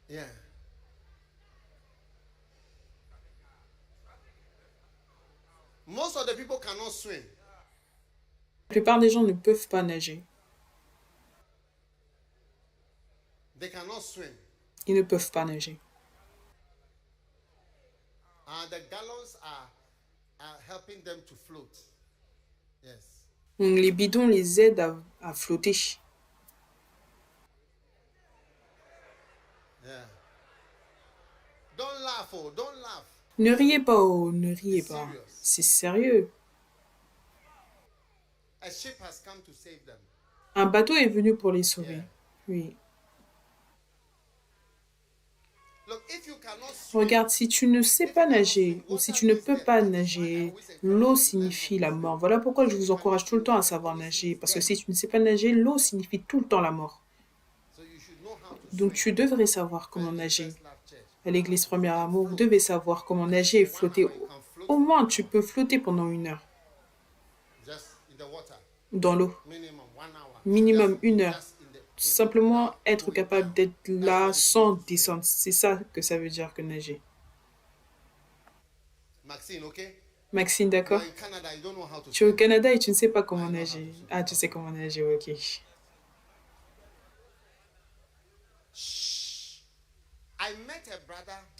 La plupart des gens ne peuvent pas nager. Ils ne peuvent pas nager. Donc, les bidons les aident à flotter. Ne riez pas, oh, ne riez pas. C'est sérieux. Un bateau est venu pour les sauver. Oui. Regarde, si tu ne sais pas nager ou si tu ne peux pas nager, l'eau signifie la mort. Voilà pourquoi je vous encourage tout le temps à savoir nager. Parce que si tu ne sais pas nager, l'eau signifie tout le temps la mort. Donc tu devrais savoir comment nager. À l'église Premier Amour, vous devez savoir comment nager et flotter. Au moins, tu peux flotter pendant 1 heure. Dans l'eau. Minimum 1 heure. Simplement être capable d'être là sans descendre. C'est ça que ça veut dire que nager. Maxine, d'accord? Tu es au Canada et tu ne sais pas comment nager. Ah, tu sais comment nager, ok.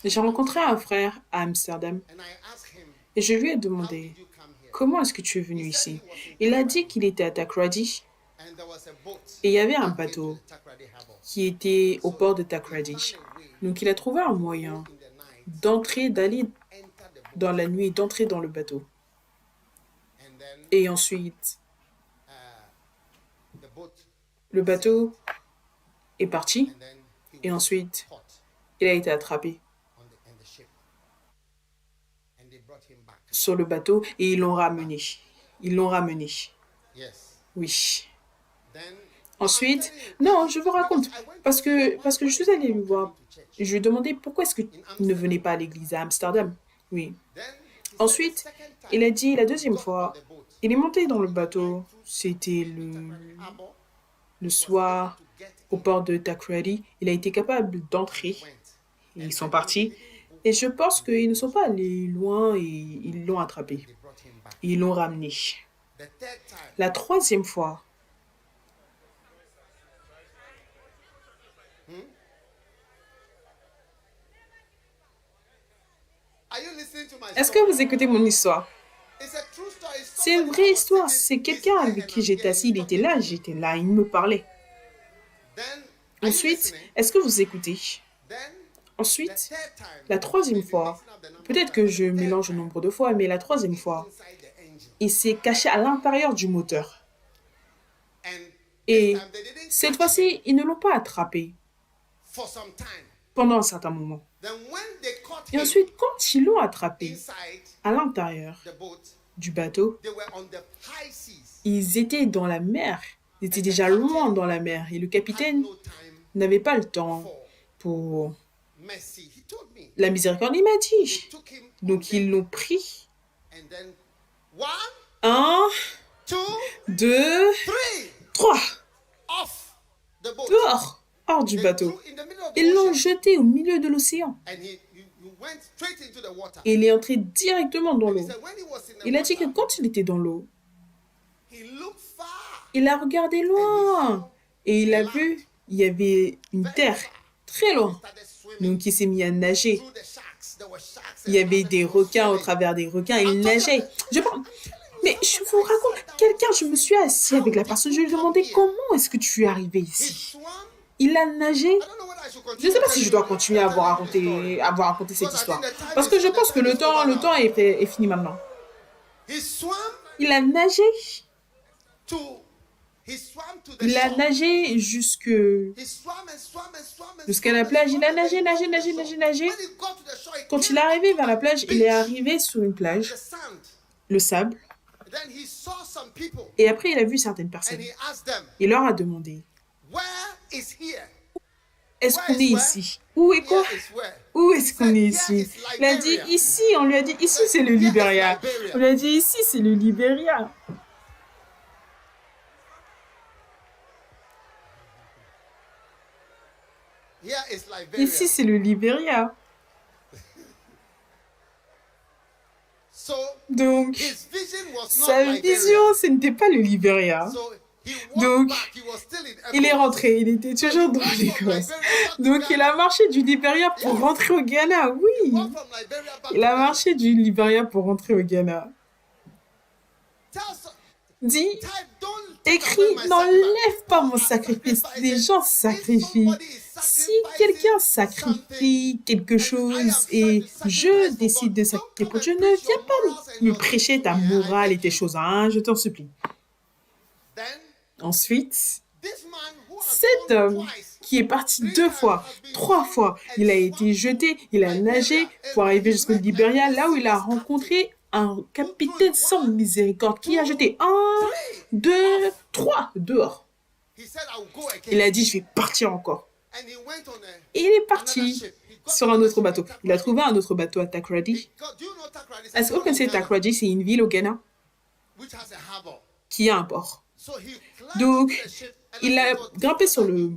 J'ai rencontré un frère à Amsterdam et je lui ai demandé comment est-ce que tu es venu ici. Il a dit qu'il était à Takoradi et il y avait un bateau qui était au port de Takoradi. Donc il a trouvé un moyen d'aller dans la nuit, d'entrer dans le bateau. Et ensuite, le bateau est parti et ensuite, il a été attrapé sur le bateau et ils l'ont ramené. Ils l'ont ramené. Oui. Ensuite, non, je vous raconte. Parce que je suis allée lui voir. Je lui ai demandé pourquoi est-ce qu'il ne venait pas à l'église à Amsterdam. Oui. Ensuite, il a dit la deuxième fois, il est monté dans le bateau. C'était le soir au port de Takoradi. Il a été capable d'entrer. Ils sont partis. Et je pense qu'ils ne sont pas allés loin et ils l'ont attrapé. Ils l'ont ramené. La troisième fois, est-ce que vous écoutez mon histoire? C'est une vraie histoire. C'est quelqu'un avec qui j'étais assis. Il était là, j'étais là. Il me parlait. Ensuite, est-ce que vous écoutez? Ensuite, la troisième fois, peut-être que je mélange le nombre de fois, mais la troisième fois, il s'est caché à l'intérieur du moteur. Et cette fois-ci, ils ne l'ont pas attrapé for some time. pendant un certain moment. Then when they caught Et him ensuite, quand ils l'ont attrapé inside à l'intérieur the boat, du bateau, they were on the high seas. ils étaient dans la mer. Ils étaient déjà loin dans la mer. Et le Had capitaine no time n'avait pas le temps for pour mercy. He told me. la miséricorde. Il m'a They dit. took him on Donc, deck, ils l'ont pris. and then 1, Un, 2, 2, 3 3. off the boat. Dehors, hors du They bateau. threw in the middle of the Ils l'ont ocean, jeté au milieu de l'océan. and he went straight into the water. Et il est entré directement dans And he l'eau. said when he was in the Il a dit que water, quand il était dans l'eau, he looked far. il a regardé loin. Et il a vu, il y avait une terre très loin. Started swimming Donc il s'est mis à nager. through the sharks. There were sharks. Il y avait des requins au travers des requins. Il nageait. Je pense... Mais je vous raconte, quelqu'un, je me suis assis avec la personne. Je lui ai demandé comment est-ce que tu es arrivé He ici. swam. Il a nagé. I don't know whether I should Je continue ne sais pas si telling je dois you- continuer à vous raconter cette histoire. Parce que je pense que le temps est fini maintenant. He swam Il a nagé. to he swam to the Il a shore. nagé He swam and swam and swam and jusqu'à swam la and plage. swam Il a and nagé, then nagé, got to nagé, the nagé, shore. nagé. When he got to the shore, he Quand came il est arrivé onto vers la the plage, il beach, est arrivé sur une plage, the sand. le sable. Then he saw some people Et après, il a vu certaines and personnes. he asked them, Il leur a demandé, "Where is here? est-ce qu'on est ici? Où est quoi? Here is where?" Où est-ce qu'on est ici? Il a dit, ici, on lui a dit, ici, c'est le Libéria. On lui a dit, ici, c'est le Libéria. Here is Liberia. Ici, c'est le Libéria. So Donc, his vision was not sa Liberia. vision, ce n'était pas le Libéria. So he walked Donc, back. He was still in Il est Echo. rentré, il était toujours dans l'Écosse. Donc, il a marché du Libéria pour rentrer au Ghana, oui. Walked from Liberia back Il to a Ghana. marché du Libéria pour rentrer au Ghana. Tell some- Dis, type, don't take écris, away my sacrifice. n'enlève pas mon sacrifice. Les gens sacrifient. Si quelqu'un sacrifie quelque chose et je décide de sacrifier pour Dieu, ne viens pas me prêcher ta morale et tes choses, hein, je t'en supplie. Then Ensuite, this man who has cet gone homme twice, qui est parti 2 fois, 3 fois, il a été jeté, il a nagé pour arriver jusqu'au Libéria, là où il a rencontré un capitaine sans miséricorde qui a jeté 1, 2, 3 dehors. he said, I will go again. Il a dit, je vais partir encore. And he went on a Et il est parti sur un autre bateau. Il a trouvé un autre bateau à Takoradi. do you know Takoradi? Est-ce que vous connaissez Takoradi? C'est une ville au Ghana Which has a harbor. qui a un port. So he climbed Donc, into the ship and il a I thought, grimpé sur le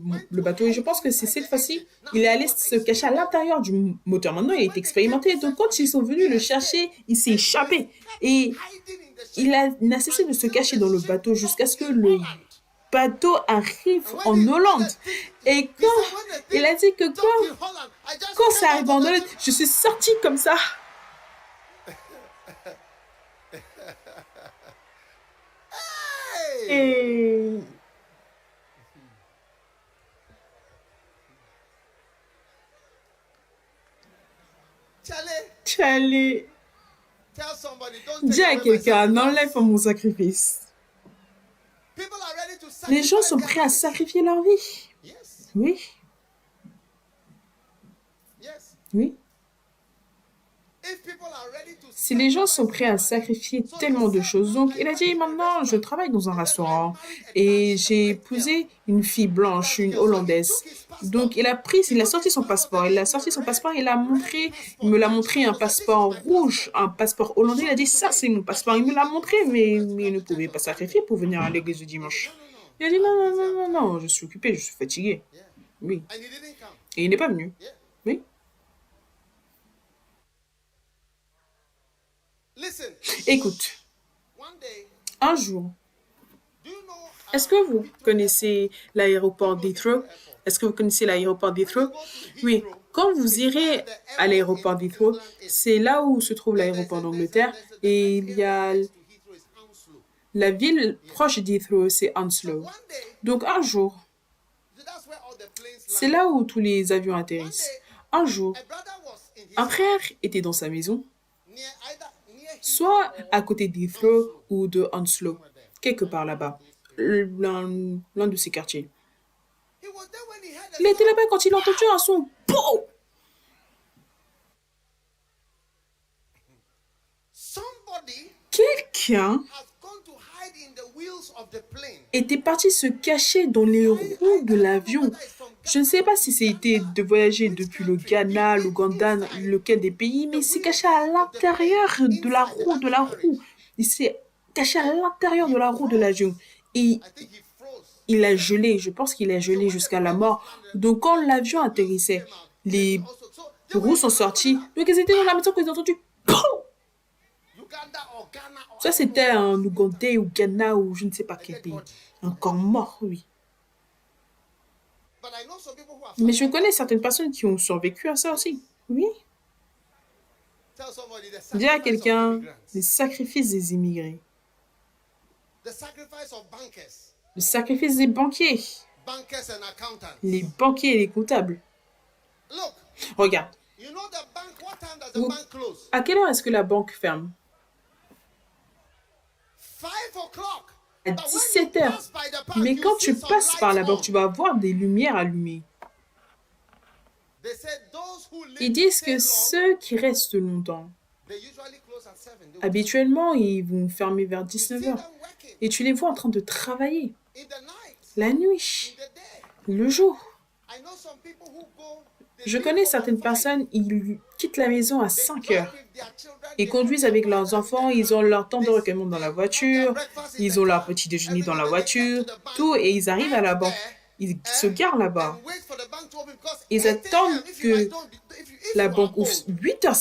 bateau et je pense que c'est cette fois-ci, il est allé se cacher à l'intérieur du moteur. Maintenant, il est expérimenté. Donc, quand ils sont venus le chercher, il s'est échappé. Et hiding in the ship. il n'a cessé de se cacher dans le bateau jusqu'à ce que le bateau arrive en Hollande. Et quand il a dit que Dock in quand Holland. I just ça came arrive out en of the Hollande, ship. je suis sortie comme ça. Hey! Et Charlie, Charlie, tell somebody, don't dis take à away my quelqu'un, sacrifice. n'enlève pas mon sacrifice. People are ready to Les gens sacrifice sont their prêts à lives. sacrifier leur vie. Yes, Oui, yes. oui. If people are ready to Si les gens sont prêts à sacrifier tellement de choses, donc il a dit maintenant je travaille dans un restaurant et j'ai épousé une fille blanche, une hollandaise. Donc il a sorti son passeport, il me l'a montré un passeport rouge, un passeport hollandais. Il a dit ça c'est mon passeport, il me l'a montré mais il ne pouvait pas sacrifier pour venir à l'église le dimanche. Il a dit non non non non non, je suis occupé, je suis fatigué. Oui, and he didn't come. et il n'est pas venu. Yeah. Oui. Listen, Écoute, one day, un jour. do you know Est-ce que vous connaissez l'aéroport d'Heathrow? Est-ce que vous connaissez l'aéroport d'Heathrow? Oui. Quand vous irez à l'aéroport d'Heathrow, c'est là où se trouve l'aéroport d'Angleterre et il y a la ville proche d'Heathrow, c'est Hounslow. one day, Donc un jour, that's where all the planes c'est land. là où tous les avions atterrissent. Un jour, A brother was in his un frère était dans sa maison, near either near him soit à côté d'Heathrow ou de Hounslow, quelque part là-bas. l'un de ces quartiers. Il était là-bas quand il a entendu un son. Pow! Quelqu'un était parti se cacher dans les roues de l'avion. Je ne sais pas si c'était de voyager depuis le Ghana, l'Ouganda, lequel des pays, mais il s'est caché à l'intérieur de la roue. Il s'est caché à l'intérieur de la roue de l'avion. Et il a gelé, je pense qu'il a gelé jusqu'à la mort. Donc quand l'avion atterrissait, les roues sont sorties. Donc ils étaient dans la maison qu'ils ont entendu. Poum! Ça c'était en Ougandais ou Ghana ou je ne sais pas quel pays. Encore mort, oui. Mais je connais certaines personnes qui ont survécu à ça aussi. Oui. Dis à quelqu'un les sacrifices des immigrés. Le sacrifice des banquiers. Les banquiers et les comptables. Regarde. À quelle heure est-ce que la banque ferme? À 17h. Mais quand tu passes par la banque, tu vas voir des lumières allumées. Ils disent que ceux qui restent longtemps, habituellement, ils vont fermer vers 19h. Et tu les vois en train de travailler. La nuit, le jour. Je connais certaines personnes, ils quittent la maison à 5h. Ils conduisent avec leurs enfants, ils ont leur temps de recueillement dans la voiture, ils ont leur petit déjeuner dans la voiture, tout, et ils arrivent à la banque. Ils se garent là-bas. Ils attendent que la banque ouvre 8h.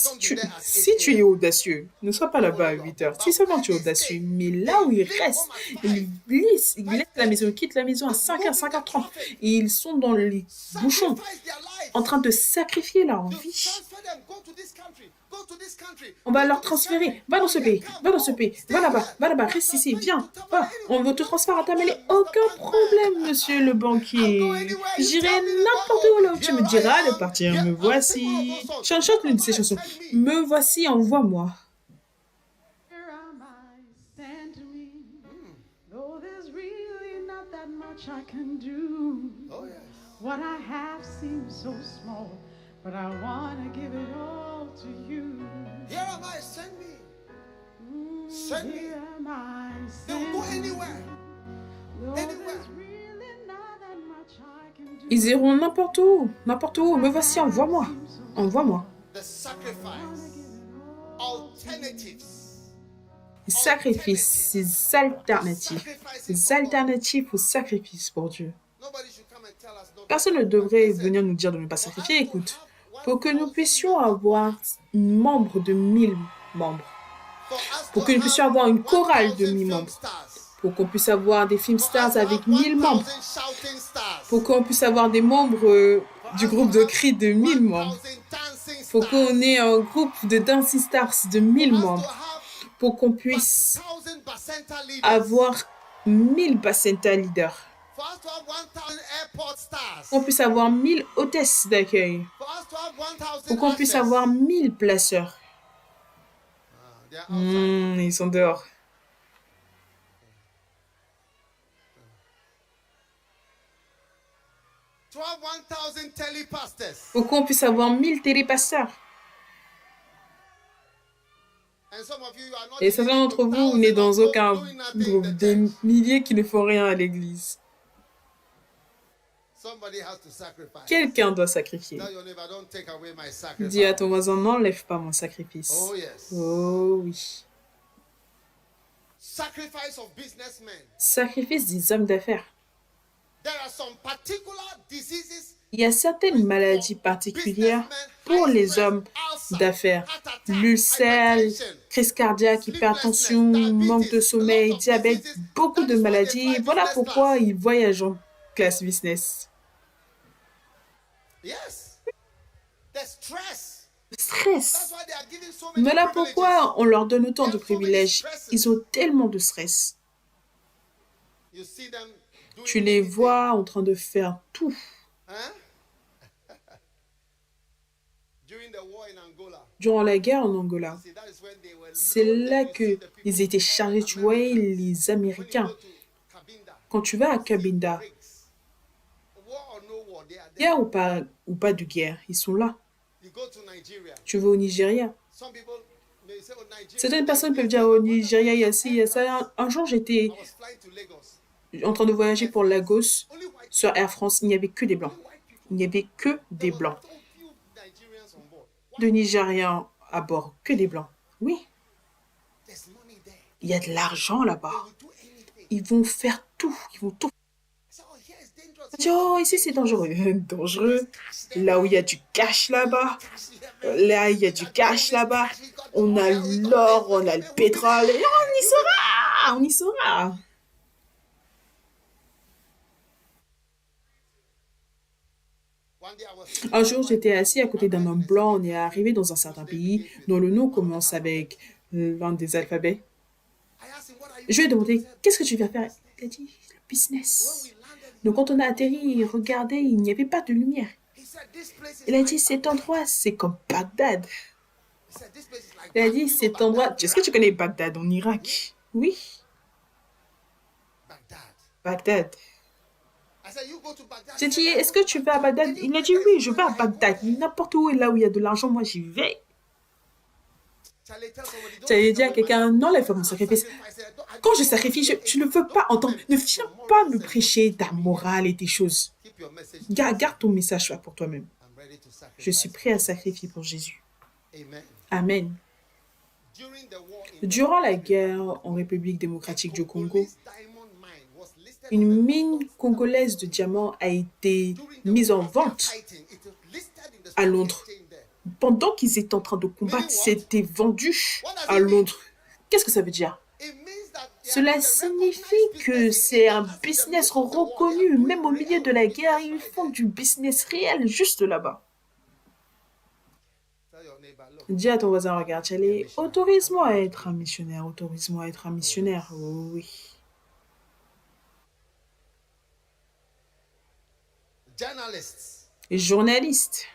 Si tu es audacieux, ne sois pas là-bas à 8h. Si seulement tu es audacieux. Mais là où ils restent, ils laissent la maison, ils quittent la maison à 5h, 5h30. Et ils sont dans les bouchons, en train de sacrifier leur vie. On va leur transférer. Va dans ce pays, va dans ce pays, va là-bas, reste ici, viens. Va. On veut te transférer à ta mêlée. Aucun problème, monsieur le banquier. J'irai n'importe où là où tu me diras de partir. Me voici. Chante l'une de ces chansons. Me voici, envoie-moi. What I have seems so small, but I want to give it all to you. Here am I, send me. Send me. Here am I, They'll go anywhere. Anywhere. Ils iront n'importe où. Me voici, envoie-moi. Envoie-moi. The sacrifice, alternatives. Sacrifice, ces alternatives au sacrifice pour Dieu. Personne ne devrait venir nous dire de ne pas sacrifier. Écoute, pour que nous puissions avoir un membre de 1000 membres, pour que nous puissions avoir une chorale de 1000 membres, pour qu'on puisse avoir des film stars avec 1000 membres, pour qu'on puisse avoir des membres du groupe de cris de 1000 membres, pour qu'on ait un groupe de dancing stars de 1000 membres, pour qu'on puisse avoir 1000 Bacenta leaders, qu'on puisse avoir 1000 hôtesses d'accueil, pour qu'on puisse avoir 1000 placeurs. Ils sont dehors. Pour qu'on puisse avoir 1000 télépasteurs. Et certains d'entre vous, vous n'êtes dans aucun groupe, des milliers qui ne font rien à l'église. Quelqu'un doit sacrifier. Dis à ton voisin, n'enlève pas mon sacrifice. Oh oui. Sacrifice des hommes d'affaires. Il y a certaines maladies particulières pour les hommes d'affaires. L'ulcère, crise cardiaque, hypertension, manque de sommeil, diabète, beaucoup de maladies. Voilà pourquoi ils voyagent en classe business. Stress. Voilà pourquoi on leur donne autant de privilèges. Ils ont tellement de stress. Tu les vois en train de faire tout. Durant la guerre en Angola, c'est là qu'ils étaient chargés, tu vois, les Américains. Quand tu vas à Cabinda, guerre ou pas de guerre, ils sont là. Tu vas au Nigeria. Certaines personnes peuvent dire au Nigeria, il y a ci, il y a ça. Un jour, j'étais en train de voyager pour Lagos sur Air France. Il n'y avait que des blancs. Il n'y avait que des blancs. De Nigériens à bord, que des blancs. Oui, il y a de l'argent là-bas. Ils vont faire tout. Ils vont tout. Oh, ici c'est dangereux. Dangereux. Là où il y a du cash là-bas. Là, il y a du cash là-bas. On a l'or, on a le pétrole. Et on y sera. On y sera. Un jour, j'étais assis à côté d'un homme blanc. On est arrivé dans un certain pays dont le nom commence avec l'un des alphabets. Je lui ai demandé, qu'est-ce que tu viens faire? Il a dit, le business. Donc quand on a atterri, regardez, il n'y avait pas de lumière. Il a dit, cet endroit, c'est comme Bagdad. Il a dit, cet endroit... Est-ce que tu connais Bagdad en Irak? Oui. Bagdad. J'ai dit, est-ce que tu vas à Bagdad? Il a dit, oui, je vais à Bagdad. N'importe où, là où il y a de l'argent, moi, j'y vais. Tu allais dire à quelqu'un, non, là, il faut mon sacrifice. Quand je sacrifie, je ne veux pas entendre. Ne viens pas me prêcher ta morale et tes choses. Garde ton message pour toi-même. Je suis prêt à sacrifier pour Jésus. Amen. Durant la guerre en République démocratique du Congo, une mine congolaise de diamants a été mise en vente à Londres. Pendant qu'ils étaient en train de combattre, c'était vendu à Londres. Qu'est-ce que ça veut dire? Cela signifie que c'est un business reconnu, même au milieu de la guerre, ils font du business réel juste là-bas. Dis à ton voisin, regarde, Charlie, autorise-moi à être un missionnaire, autorise-moi à être un missionnaire, oh, oui. Journalistes.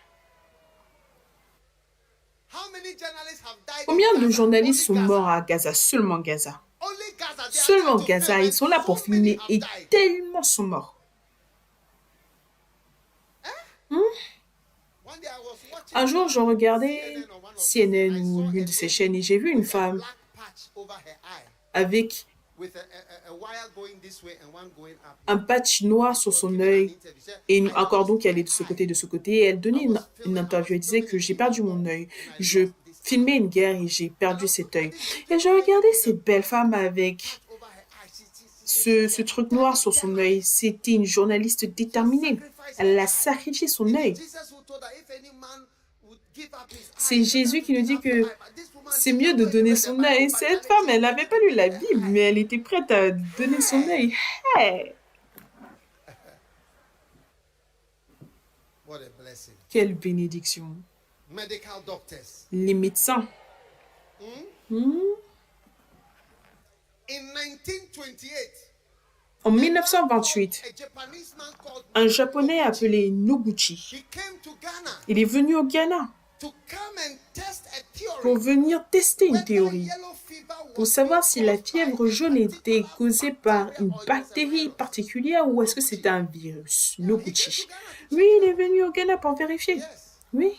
Combien de journalistes sont morts à Gaza? Seulement Gaza. Seulement Gaza, ils sont là pour filmer et tellement sont morts. Un jour, je regardais CNN ou l'une de ces chaînes et j'ai vu une femme avec un patch noir sur son œil et un cordon qui allait de ce côté et de ce côté. Et elle donnait une interview. Elle disait que j'ai perdu mon œil. Je filmais une guerre et j'ai perdu cet œil. Et je regardais cette belle femme avec ce truc noir sur son œil. C'était une journaliste déterminée. Elle a sacrifié son œil. C'est Jésus qui nous dit que c'est mieux de donner son œil. Cette femme, elle n'avait pas lu la Bible, mais elle était prête à donner son œil. Hey! Quelle bénédiction. Les médecins. En 1928, un Japonais appelé Noguchi, il est venu au Ghana pour venir tester une théorie, pour savoir si la fièvre jaune était causée par une bactérie particulière ou est-ce que c'était un virus. Noguchi. Oui, il est venu au Ghana pour vérifier. Oui.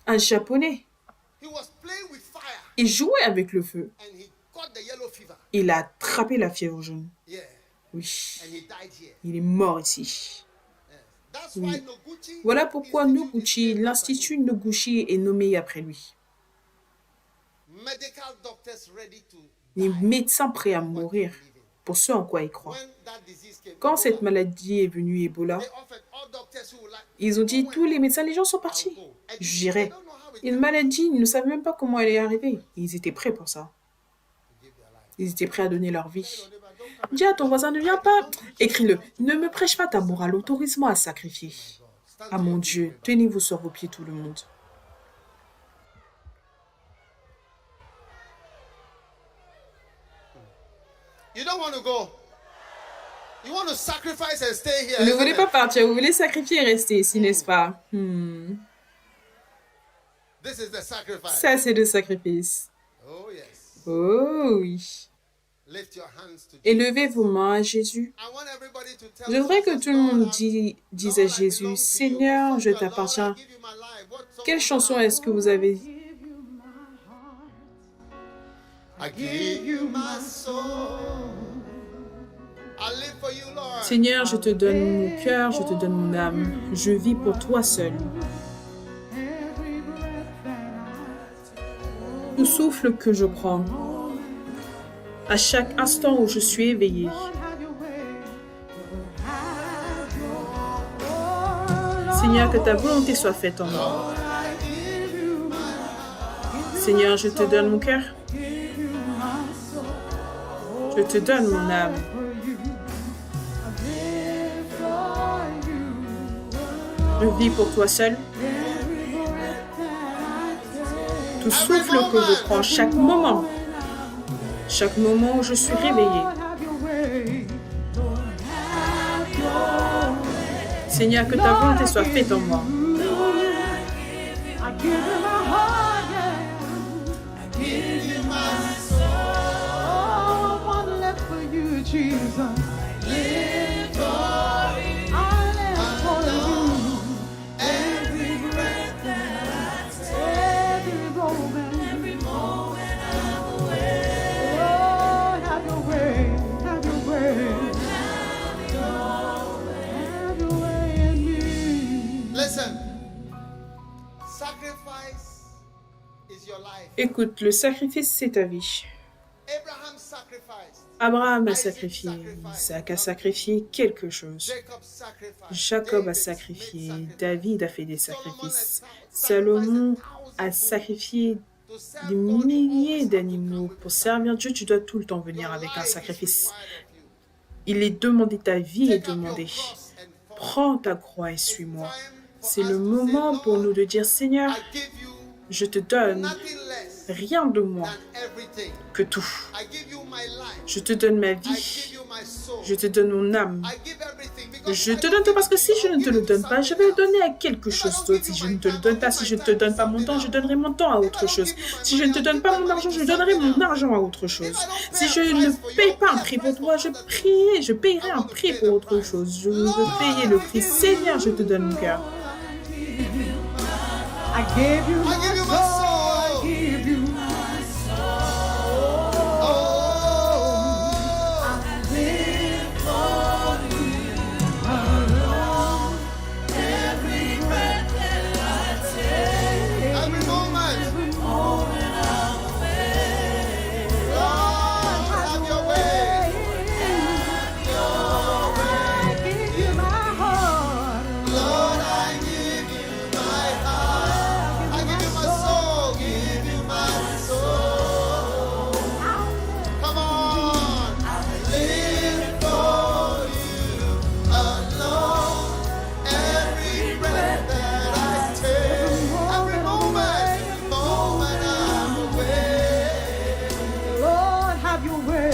Un Japonais. Il jouait avec le feu. Il a attrapé la fièvre jaune. Oui. Il est mort ici. Oui. Voilà pourquoi Noguchi, l'Institut Noguchi est nommé après lui. Les médecins prêts à mourir pour ce en quoi ils croient. Quand cette maladie est venue, Ebola, ils ont dit tous les médecins, les gens sont partis. J'irai. Une maladie, ils ne savent même pas comment elle est arrivée. Ils étaient prêts pour ça. Ils étaient prêts à donner leur vie. Dis à ton voisin, ne viens pas. Écris-le. Ne me prêche pas ta morale. Autorise-moi à sacrifier. Ah mon Dieu, tenez-vous sur vos pieds tout le monde. Vous ne voulez pas partir, vous voulez sacrifier et rester ici, n'est-ce pas? Ça, c'est le sacrifice. Oh oui. Élevez vos mains à Jésus. Je voudrais que tout le monde dise à Jésus, Seigneur, je t'appartiens. Quelle chanson est-ce que vous avez? Seigneur, je te donne mon cœur, je te donne mon âme. Je vis pour toi seul. Tout souffle que je prends, à chaque instant où je suis éveillé. Seigneur, que ta volonté soit faite en moi. Seigneur, je te donne mon cœur. Je te donne mon âme. Je vis pour toi seul. Tout souffle que je prends chaque moment où je suis réveillée. Seigneur, que ta volonté soit faite en moi. Écoute, le sacrifice, c'est ta vie. Abraham a sacrifié, Isaac a sacrifié quelque chose. Jacob a sacrifié, David a fait des sacrifices. Salomon a sacrifié des milliers d'animaux. Pour servir Dieu, tu dois tout le temps venir avec un sacrifice. Il est demandé, ta vie est demandée. Prends ta croix et suis-moi. C'est le moment pour nous de dire, Seigneur, je te donne rien de moins que tout. Je te donne ma vie. Je te donne mon âme. Je te donne tout parce que si je ne te le donne pas, je vais le donner à quelque chose d'autre. Si je ne te le donne pas, si je ne te donne pas mon temps, je donnerai mon temps à autre chose. Si je ne te donne pas mon argent, je donnerai mon argent à autre chose. Si je ne paye pas un prix pour toi, je payerai un prix pour autre chose. Je veux payer le prix. Seigneur, je te donne mon cœur. I give you my soul. I give you my soul. Oh, I live for you alone. Every breath that I take, every moment I'm away. Lord, have your way. Have your way. I give you my heart. Lord, I give you my heart. I give you my soul. Give you my soul. Come on. I live for you alone. Every breath that I take, every moment I'm away. Lord, have your way.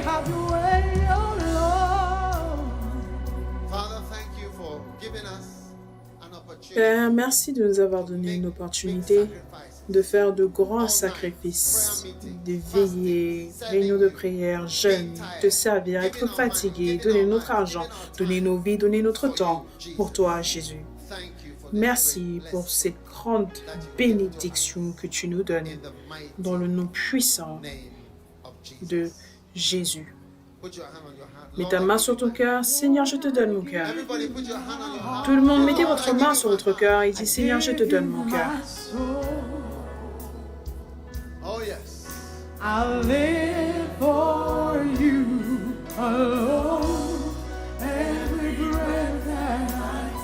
Have your way, oh Lord. Father, thank you for giving us an opportunity Père, merci de nous avoir donné une to opportunité make sacrifices. de faire de grands sacrifices, de veiller, réunions de prière, jeûnes, de servir, être fatigué, donner notre argent, donner nos vies, donner notre temps pour toi, Jésus. Thank you for this Merci pour cette grande bénédiction que tu nous donnes in the mighty dans le nom puissant name of Jesus. de Jésus. Put your hand on your heart. Mets ta main sur ton cœur. Seigneur, je te donne mon cœur. Everybody put your hand on your heart. Tout le monde, mettez votre main sur votre cœur et dites, Seigneur, je te donne mon cœur. Oh yes. I live for you alone. Every breath that I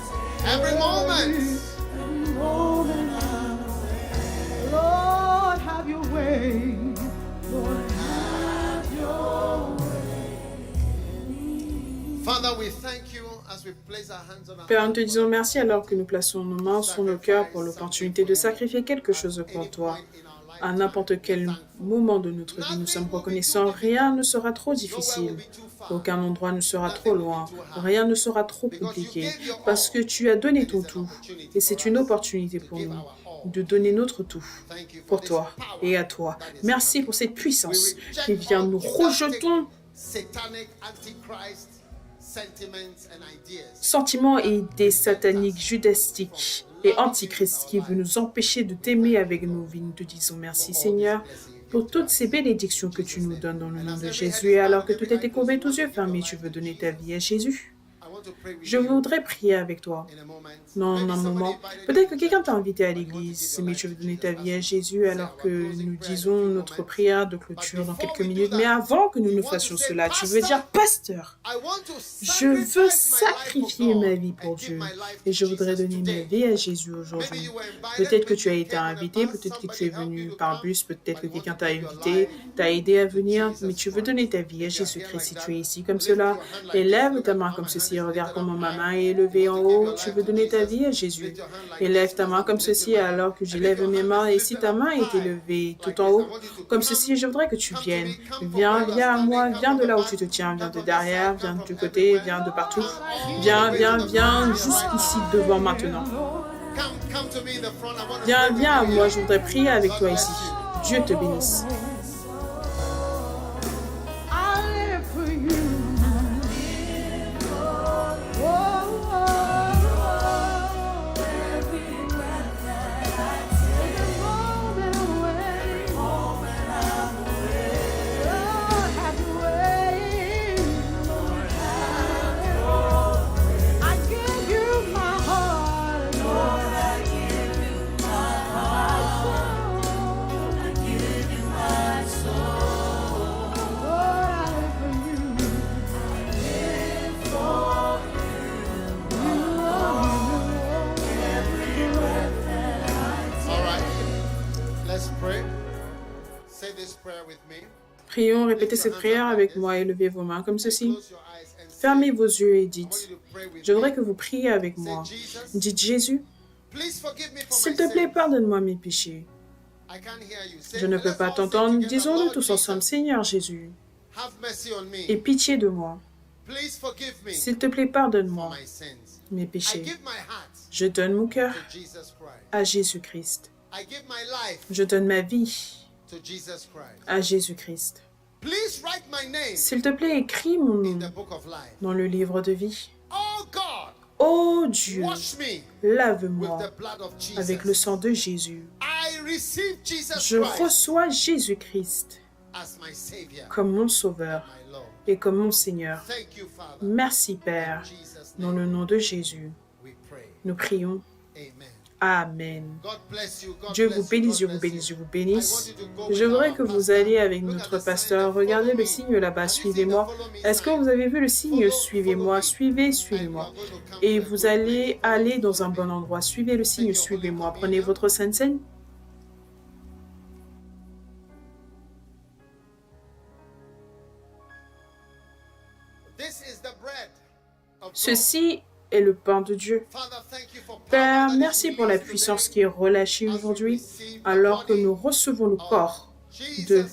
take, Every moment. every moment I'm away. Lord, have your way. Lord, have your Father, we thank you as we place our hands on our Père, nous heart. te disons merci alors que nous plaçons nos mains sur nos cœurs pour l'opportunité de sacrifier quelque chose pour toi. À n'importe quel moment de notre vie, nous sommes reconnaissants. Rien ne sera trop difficile. Aucun endroit ne sera trop loin. Rien ne sera trop compliqué. Parce que tu as donné ton tout. Et c'est une opportunité pour nous de donner notre tout pour toi et à toi. Merci pour cette puissance qui vient. Nous rejetons sentiments et idées sataniques, judastiques et antichrists qui veulent nous empêcher de t'aimer avec nos vies. Nous te disons merci Seigneur pour toutes ces bénédictions que tu nous donnes dans le nom de Jésus. Et alors que tout est courbé, tous yeux fermés, tu veux donner ta vie à Jésus. Je voudrais prier avec toi. Dans un moment, peut-être que quelqu'un t'a invité à l'église, mais tu veux donner ta vie à Jésus alors que nous disons notre prière de clôture dans quelques minutes. Mais avant que nous ne fassions cela, tu veux dire, pasteur, je veux sacrifier ma vie pour Dieu et je voudrais donner ma vie à Jésus aujourd'hui. Peut-être que tu as été invité, peut-être que tu es venu par bus, peut-être que quelqu'un t'a invité, t'a aidé à venir, mais tu veux donner ta vie à Jésus-Christ. Si tu es ici comme cela, élève ta main comme ceci. Regarde comment ma main est élevée en haut. Tu veux donner ta vie à Jésus. Élève ta main comme ceci alors que j'élève mes mains. Et si ta main est élevée tout en haut, comme ceci, je voudrais que tu viennes. Viens à moi. Viens de là où tu te tiens. Viens de derrière. Viens du côté. Viens de partout. Viens jusqu'ici devant maintenant. Viens à moi. Je voudrais prier avec toi ici. Dieu te bénisse. Prions, répétez cette prière avec moi et levez vos mains comme ceci. Fermez vos yeux et dites, je voudrais que vous priez avec moi. Dites, Jésus, s'il te plaît, pardonne-moi mes péchés. Je ne peux pas t'entendre. Disons-le tous ensemble, Seigneur Jésus, aie pitié de moi. S'il te plaît, pardonne-moi mes péchés. Je donne mon cœur à Jésus-Christ. Je donne ma vie à Jésus-Christ. S'il te plaît, écris mon nom dans le livre de vie. Ô Dieu, lave-moi avec le sang de Jésus. Je reçois Jésus-Christ comme mon Sauveur et comme mon Seigneur. Merci, Père. Dans le nom de Jésus, nous prions. Amen. Dieu vous bénisse, Dieu vous bénisse, Dieu vous bénisse. Je voudrais que vous alliez avec notre pasteur. Regardez le signe là-bas, suivez-moi. Est-ce que vous avez vu le signe? Suivez-moi, suivez-moi. Et vous allez aller dans un bon endroit. Suivez le signe, suivez-moi. Prenez votre Sainte Seine. Ceci est le pain de Dieu. Père, merci pour la puissance qui est relâchée aujourd'hui, alors que nous recevons le corps de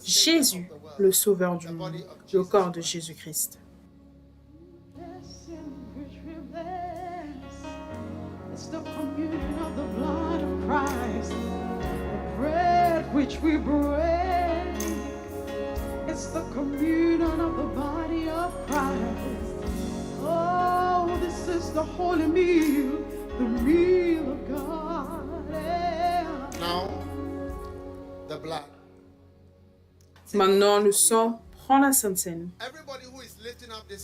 Jésus, le Sauveur du monde, le corps de Jésus-Christ. Oh, this is the holy meal, the meal of God. Now, the blood. Maintenant, le sang prend la Sainte Seine.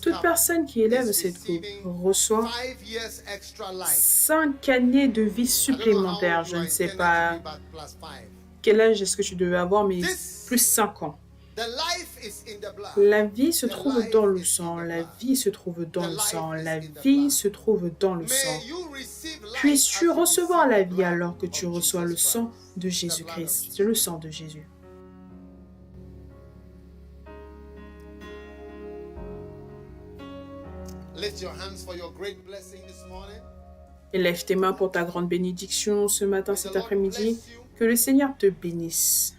Toute personne qui élève cette coupe reçoit 5 années de vie supplémentaire. Je ne sais pas quel âge est-ce que tu devais avoir, mais plus 5 ans. La vie se trouve dans le sang, la vie se trouve dans le sang, la vie se trouve dans le sang. Puisses-tu recevoir la vie alors que tu reçois le sang de Jésus-Christ, le sang de Jésus. Élève tes mains pour ta grande bénédiction ce matin, cet après-midi. Que le Seigneur te bénisse.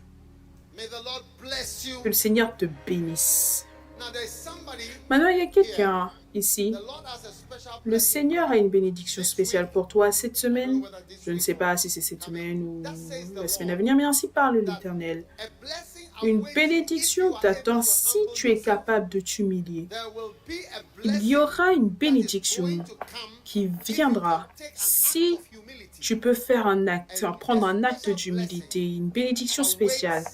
May the Lord bless you. Que le Seigneur te bénisse. Now there's somebody. Maintenant, il y a quelqu'un ici. The Lord has a special Le blessing. Seigneur a une bénédiction spéciale pour toi cette semaine. Je ne sais pas si c'est cette semaine ou la semaine à venir, mais ainsi parle l'Éternel. A blessing Une awaits you bénédiction if you are t'attend able to si humble tu es yourself. capable de t'humilier. There will be a Il blessing y aura une that is bénédiction going to come qui if you viendra can take an si act of humility. tu peux faire un acte, prendre un acte d'humilité, une bénédiction spéciale.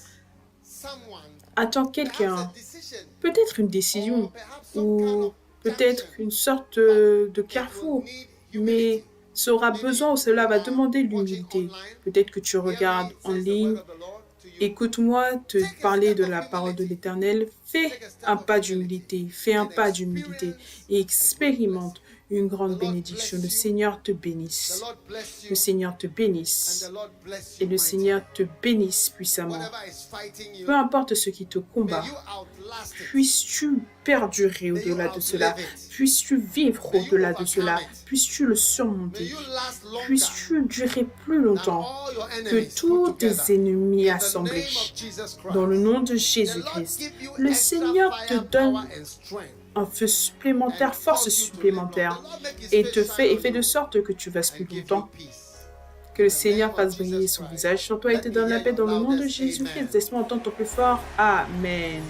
Someone, Attends perhaps a quelqu'un, decision, peut-être une or décision perhaps some kind ou of peut-être junction. une sorte de It will carrefour, need mais humility. ça aura Maybe besoin ou you cela va are demander watching l'humilité. online. Peut-être que tu Hear me, regardes en says the ligne. word of the Lord to you. Écoute-moi te Take a parler step de of la parole de humility. l'Éternel. Fais Take a step un of pas humility d'humilité, fais un and pas d'humilité experience et a great expérimente une grande The Lord bénédiction. bless Le you. Seigneur te The bénisse. Lord bless Le you Seigneur te and bénisse. the Lord bless Et you le mightily. Seigneur te bénisse puissamment. Whatever is fighting you, Peu importe ce qui te may combat, you outlast it. puisses-tu perdurer May you au-delà de cela. outlive it. Puisses-tu vivre May you au-delà de cela. overcome it. Puisses-tu le May surmonter. you last longer Puisses-tu durer plus than longtemps all your que enemies tous put tes together. ennemis In the assemblés. name of Jesus Christ. Dans le nom de The Lord Jésus-Christ, give you le extra Seigneur te donne firepower and strength un feu supplémentaire, and force cause you to live long. supplémentaire, The Lord make his et face shine on fait de you sorte que tu vasses plus and give you longtemps. peace. Que le In the Seigneur name fasse of briller Jesus son Christ. visage sur toi et Let te me donne la hear paix your dans le nom de loudest Jésus-Christ. amen. Laisse-moi entendre ton plus fort. Amen.